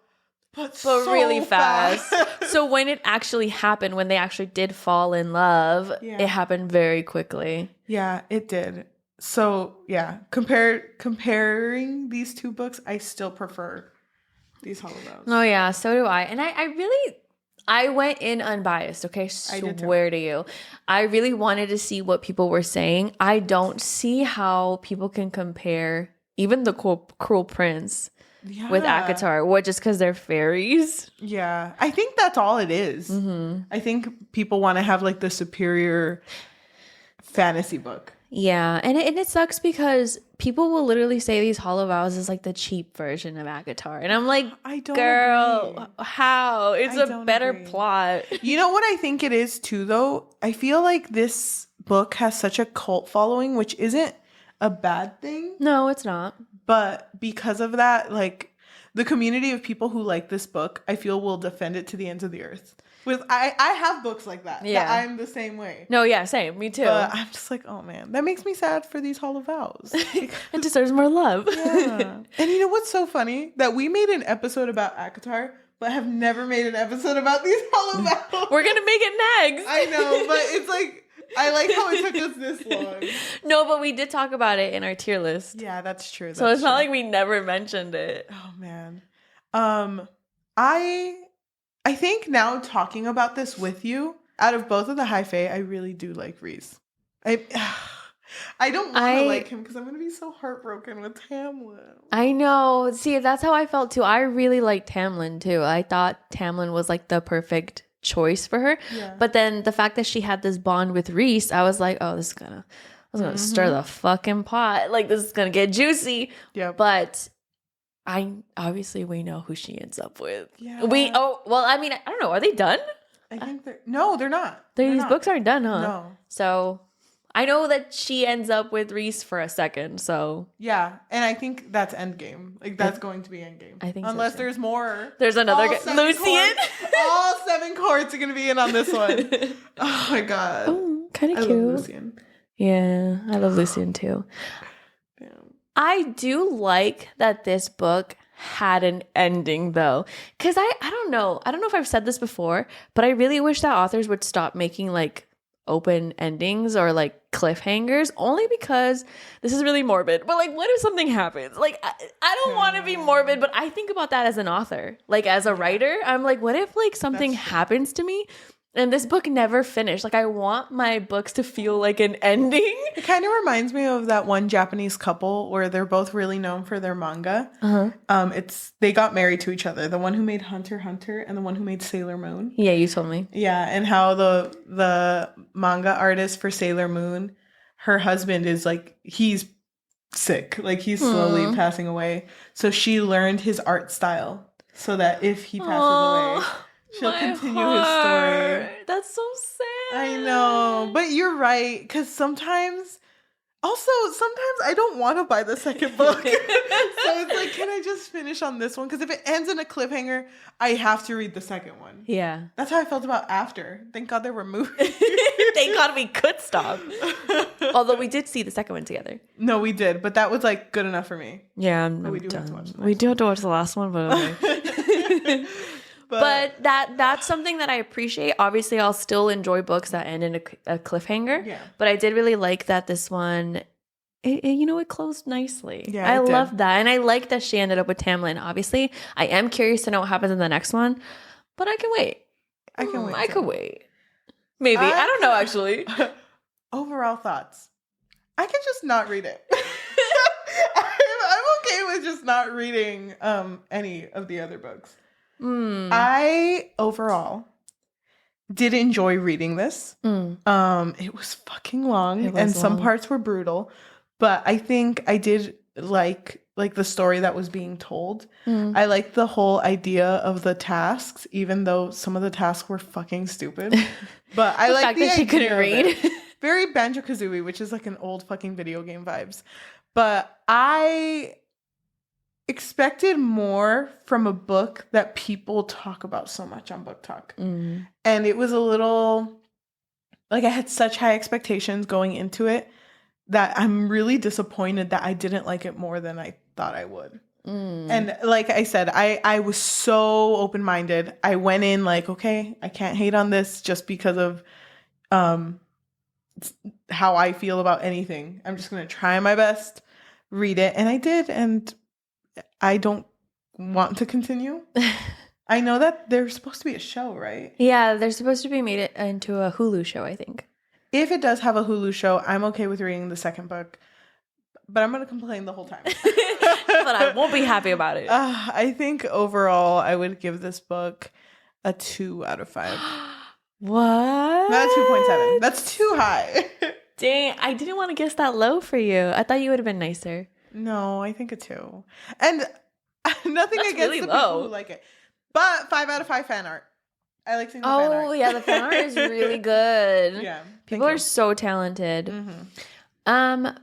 But so really fast. So when it actually happened, when they actually did fall in love, it happened very quickly. Yeah, it did. So yeah, comparing these two books, I still prefer these hollow vows. Oh yeah, so do I. And I went in unbiased, okay? I swear to you. I really wanted to see what people were saying. I don't see how people can compare even the Cruel Prince with ACOTAR. What, just because they're fairies? Yeah. I think that's all it is. I think people want to have like the superior fantasy book. Yeah, and it sucks because people will literally say these Hollow Vows is like the cheap version of ACOTAR. And I'm like, I don't girl, agree. how? It's a better plot. You know what I think it is too, though? I feel like this book has such a cult following, which isn't a bad thing. No, it's not. But because of that, like the community of people who like this book, I feel will defend it to the ends of the earth. With I have books like that. Yeah. That I'm the same way. No, yeah, same. Me too. But I'm just like, oh man, that makes me sad for these Hollow Vows. It deserves more love. Yeah. And you know what's so funny? That we made an episode about ACOTAR, but have never made an episode about these Hollow Vows. We're gonna make it next. I know, but it's like, I like how it took us this long. No, but we did talk about it in our tier list. Yeah, that's true. So it's not like we never mentioned it. Oh man. I think now talking about this with you, out of both of the high fae, I really do like Reese. I don't want to like him because I'm going to be so heartbroken with Tamlin. I know. See, that's how I felt too. I really liked Tamlin too. I thought Tamlin was like the perfect choice for her. Yeah. But then the fact that she had this bond with Reese, I was like, oh, this is gonna stir the fucking pot. Like, this is gonna get juicy. Yeah. But we know who she ends up with. Yeah. I don't know. Are they done? I think they're not. These books aren't done, huh? No. So I know that she ends up with Reese for a second, so yeah, and I think that's Endgame. Like that's going to be Endgame. I think unless so there's more. There's another Lucian. All 7 courts are gonna be in on this one. Oh my god. Oh, kind of cute. I love Lucian. Yeah, I love Lucian too. Damn. I do like that this book had an ending though, because I don't know if I've said this before, but I really wish that authors would stop making like open endings or like cliffhangers, only because this is really morbid, but like what if something happens? Like I don't want to be morbid, but I think about that as an author, like as a writer. I'm like, what if like something happens to me and this book never finished? Like I want my books to feel like an ending. It kind of reminds me of that one Japanese couple where they're both really known for their manga. They got married to each other, the one who made Hunter x Hunter and the one who made Sailor Moon. Yeah, you told me. Yeah, and how the manga artist for Sailor Moon, her husband is like, he's sick, like he's slowly passing away, so she learned his art style so that if he passes away, she'll continue his story. That's so sad. I know, but you're right, because sometimes I don't want to buy the second book. So it's like, can I just finish on this one? Because if it ends in a cliffhanger, I have to read the second one. Yeah. That's how I felt about After. Thank God there were movies. Thank God we could stop. Although we did see the second one together. No, we did, but that was like good enough for me. Yeah, we do have to watch the last one, but okay. But that's something that I appreciate. Obviously, I'll still enjoy books that end in a cliffhanger. Yeah. But I did really like that this one, it closed nicely. Yeah, I love that. And I like that she ended up with Tamlin. Obviously, I am curious to know what happens in the next one. But I can wait. I could wait. Maybe. I don't know, actually. Overall thoughts. I could just not read it. I'm okay with just not reading any of the other books. I overall did enjoy reading this. It was fucking long and some parts were brutal, but I think I did like the story that was being told. I liked the whole idea of the tasks, even though some of the tasks were fucking stupid. But I like the fact that she couldn't read. Very Banjo-Kazooie, which is like an old fucking video game vibes. But I expected more from a book that people talk about so much on BookTok. And it was a little, like, I had such high expectations going into it that I'm really disappointed that I didn't like it more than I thought I would. And like I said, I was so open-minded. I went in like, okay, I can't hate on this just because of how I feel about anything. I'm just going to try my best, read it. And I did, and I don't want to continue. I know that there's supposed to be a show, right? Yeah, they're supposed to be made it into a Hulu show, I think. If it does have a Hulu show, I'm okay with reading the second book. but I'm going to complain the whole time. But I won't be happy about it. I think overall, I would give this book a 2 out of 5. What? Not a 2.7. That's too high. Dang, I didn't want to guess that low for you. I thought you would have been nicer. No, I think a 2. And nothing That's against really the low. people who like it. But 5 out of 5 fan art. I like seeing the fan art. Oh, yeah, the fan art is really good. Yeah. People are so talented. Mm-hmm.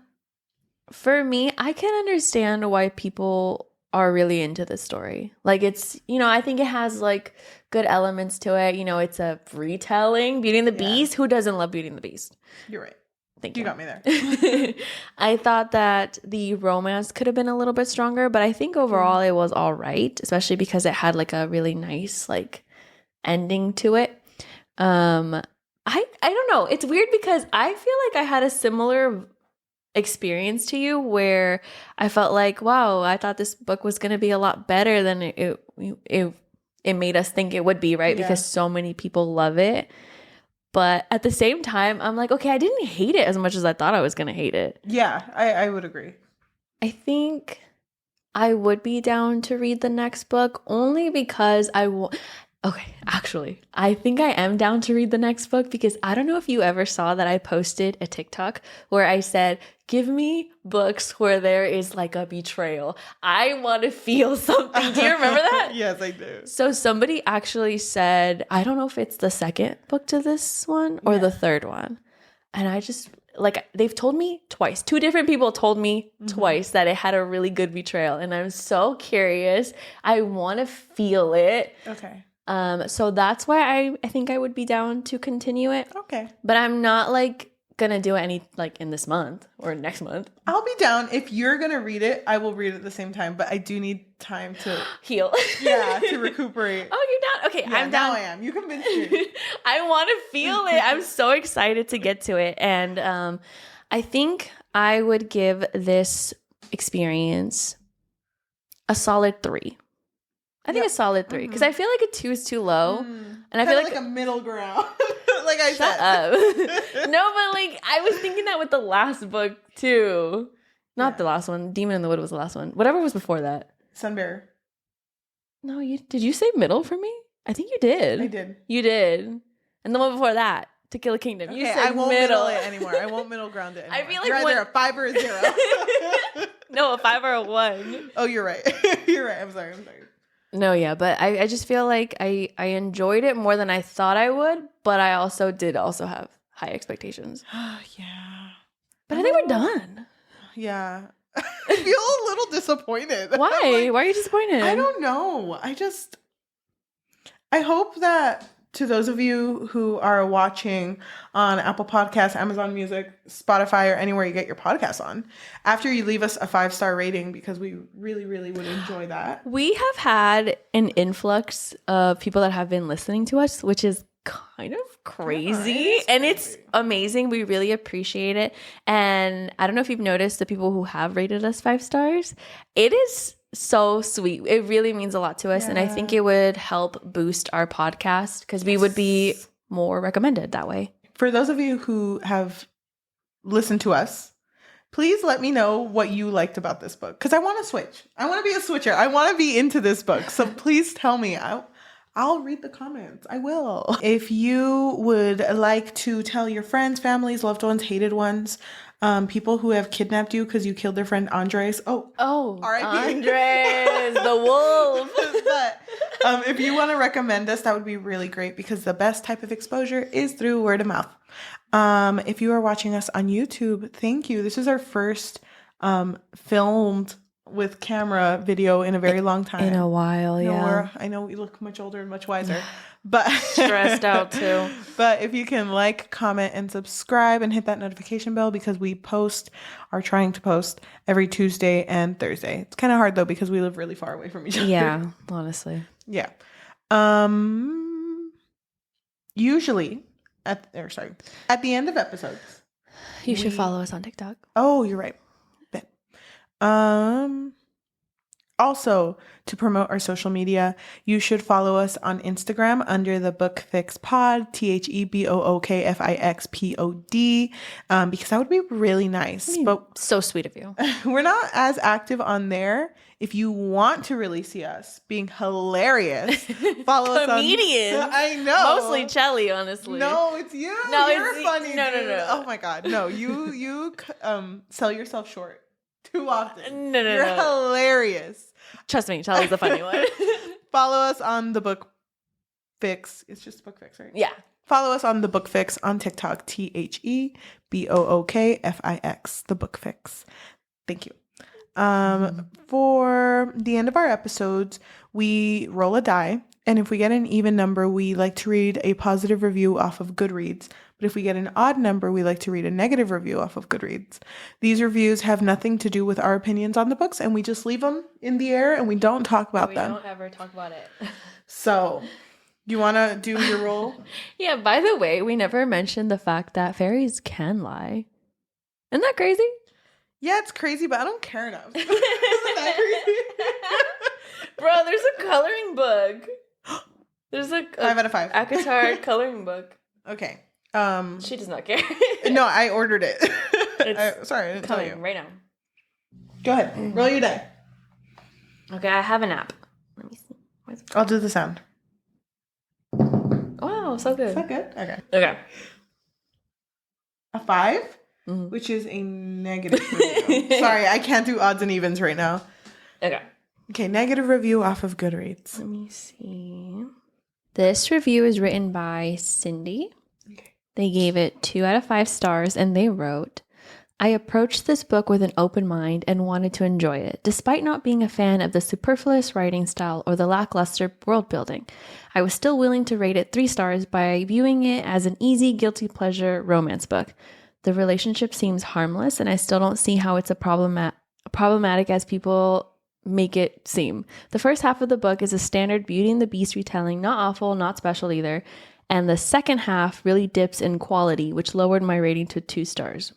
For me, I can understand why people are really into this story. Like, it's, I think it has like good elements to it. It's a retelling. Beauty and the Beast. Who doesn't love Beauty and the Beast? You're right. Thank you. You got me there. I thought that the romance could have been a little bit stronger, but I think overall it was all right, especially because it had like a really nice like ending to it. I don't know. It's weird because I feel like I had a similar experience to you where I felt like, wow, I thought this book was going to be a lot better than it made us think it would be, right? Yeah. Because so many people love it. But at the same time, I'm like, okay, I didn't hate it as much as I thought I was going to hate it. Yeah, I would agree. I think I would be down to read the next book only because okay, actually, I think I am down to read the next book because I don't know if you ever saw that I posted a TikTok where I said, give me books where there is like a betrayal. I want to feel something. Do you remember that? Yes, I do. So somebody actually said, I don't know if it's the second book to this one or the third one. And I just, like, they've told me twice. 2 different people told me twice that it had a really good betrayal. And I'm so curious. I want to feel it. Okay. So that's why I think I would be down to continue it. Okay. But I'm not like gonna do any like in this month or next month. I'll be down. If you're gonna read it, I will read it at the same time, but I do need time to heal. Yeah, to recuperate. Oh, you're down? Okay, Yeah, I'm down. Now I am. You convinced me. I want to feel it. I'm so excited to get to it. And I think I would give this experience a solid 3. I think a solid 3 because I feel like a 2 is too low, and I feel like a middle ground. Like I shut said. up. No, but like I was thinking that with the last book too. Not the last one. Demon in the Wood was the last one. Whatever was before that. Sunbearer. No, did you say middle for me? I think you did. I did. You did. And the one before that, To Kill a Kingdom. You said I won't middle it anymore. I won't middle ground it anymore. I feel like you're either a 5 or a 0. No, a 5 or a 1. Oh, you're right. You're right. I'm sorry. No, yeah, but I just feel like I enjoyed it more than I thought I would, but I also have high expectations. Yeah. But I think we're done. Yeah. I feel a little disappointed. Why? Why are you disappointed? I don't know. I hope that to those of you who are watching on Apple Podcasts, Amazon Music, Spotify, or anywhere you get your podcasts on, after you leave us a 5-star rating, because we really, really would enjoy that. We have had an influx of people that have been listening to us, which is kind of crazy. And it's amazing. We really appreciate it. And I don't know if you've noticed the people who have rated us 5 stars. It is so sweet. It really means a lot to us. Yeah. And I think it would help boost our podcast because we would be more recommended that way. For those of you who have listened to us, please let me know what you liked about this book. Because I want to switch. I want to be a switcher. I want to be into this book. So please tell me. I'll read the comments. I will. If you would like to tell your friends, families, loved ones, hated ones, people who have kidnapped you because you killed their friend Andres. Oh, R.I.P. Andres, the wolf. But if you want to recommend us, that would be really great because the best type of exposure is through word of mouth. If you are watching us on YouTube, thank you. This is our first filmed with camera video in a very long time. In a while, yeah. I know we look much older and much wiser, but stressed out too. But if you can like, comment, and subscribe and hit that notification bell because we are trying to post every Tuesday and Thursday. It's kind of hard though because we live really far away from each other. Yeah, honestly. Yeah. Usually at the end of episodes. You should follow us on TikTok. Oh, you're right. Also, to promote our social media, you should follow us on Instagram under the Book Fix Pod, THEBOOKFIXPOD, because that would be really nice. But so sweet of you. we're not as active on there. If you want to really see us being hilarious, follow us on... Comedians. I know. Mostly Chelly, honestly. No, it's you. No, You're it's funny. no, dude. no, no. Oh my god, no! You sell yourself short too often. No, You're hilarious. Trust me, Chelly's the funny one. Follow us on the Book Fix. It's just Book Fix, right? Yeah. Follow us on the Book Fix on TikTok. THEBOOKFIX. The Book Fix. Thank you. For the end of our episodes, we roll a die, and if we get an even number, we like to read a positive review off of Goodreads. But if we get an odd number, we like to read a negative review off of Goodreads. These reviews have nothing to do with our opinions on the books, and we just leave them in the air and we don't talk about them. We don't ever talk about it. So, you want to do your roll? Yeah, by the way, we never mentioned the fact that fairies can lie. Isn't that crazy? Yeah, it's crazy, but I don't care enough. Isn't that crazy? Bro, there's a coloring book. There's a 5 out of 5. ACOTAR coloring book. Okay. She does not care. No, I ordered it. Sorry, I didn't tell you. Right now. Go ahead. Roll your die. Okay, I have an app. Let me see. I'll do the sound. Wow, so good. Is that good? Okay. Okay. A 5, which is a negative review. Sorry, I can't do odds and evens right now. Okay. Okay, negative review off of Goodreads. Let me see. This review is written by Cindy. Okay. They gave it 2 out of 5 stars, and they wrote, I approached this book with an open mind and wanted to enjoy it, despite not being a fan of the superfluous writing style or the lackluster world building. I was still willing to rate it 3 stars by viewing it as an easy, guilty pleasure romance book. The relationship seems harmless, and I still don't see how it's problematic as people make it seem. The first half of the book is a standard Beauty and the Beast retelling, not awful, not special either. And the second half really dips in quality, which lowered my rating to 2 stars.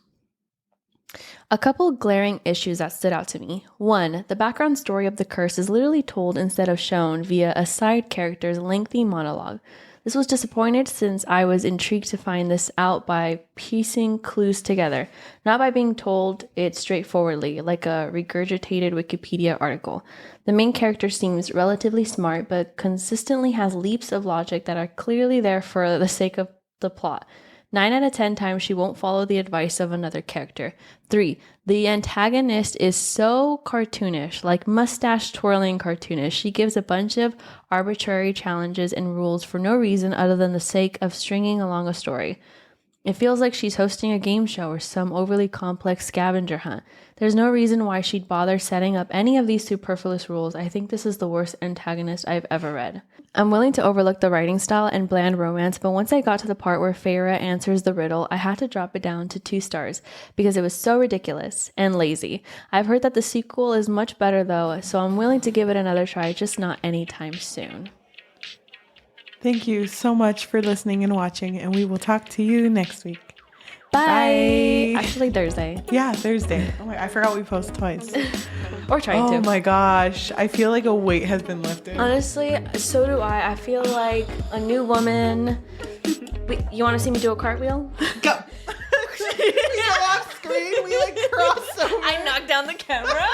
A couple glaring issues that stood out to me. 1, the background story of the curse is literally told instead of shown via a side character's lengthy monologue. This was disappointed since I was intrigued to find this out by piecing clues together, not by being told it straightforwardly, like a regurgitated Wikipedia article. The main character seems relatively smart, but consistently has leaps of logic that are clearly there for the sake of the plot. 9 out of 10 times she won't follow the advice of another character. 3, the antagonist is so cartoonish, like mustache twirling cartoonish. She gives a bunch of arbitrary challenges and rules for no reason other than the sake of stringing along a story. It feels like she's hosting a game show or some overly complex scavenger hunt. There's no reason why she'd bother setting up any of these superfluous rules. I think this is the worst antagonist I've ever read. I'm willing to overlook the writing style and bland romance, but once I got to the part where Feyre answers the riddle, I had to drop it down to 2 stars because it was so ridiculous and lazy. I've heard that the sequel is much better though, so I'm willing to give it another try, just not anytime soon. Thank you so much for listening and watching, and we will talk to you next week. Bye. Actually, Thursday. Yeah, Thursday. Oh my, I forgot we post twice. Or trying to. Oh my gosh. I feel like a weight has been lifted. Honestly, so do I. I feel like a new woman. Wait, you want to see me do a cartwheel? Go. We go off screen. We like cross over. I knocked down the camera.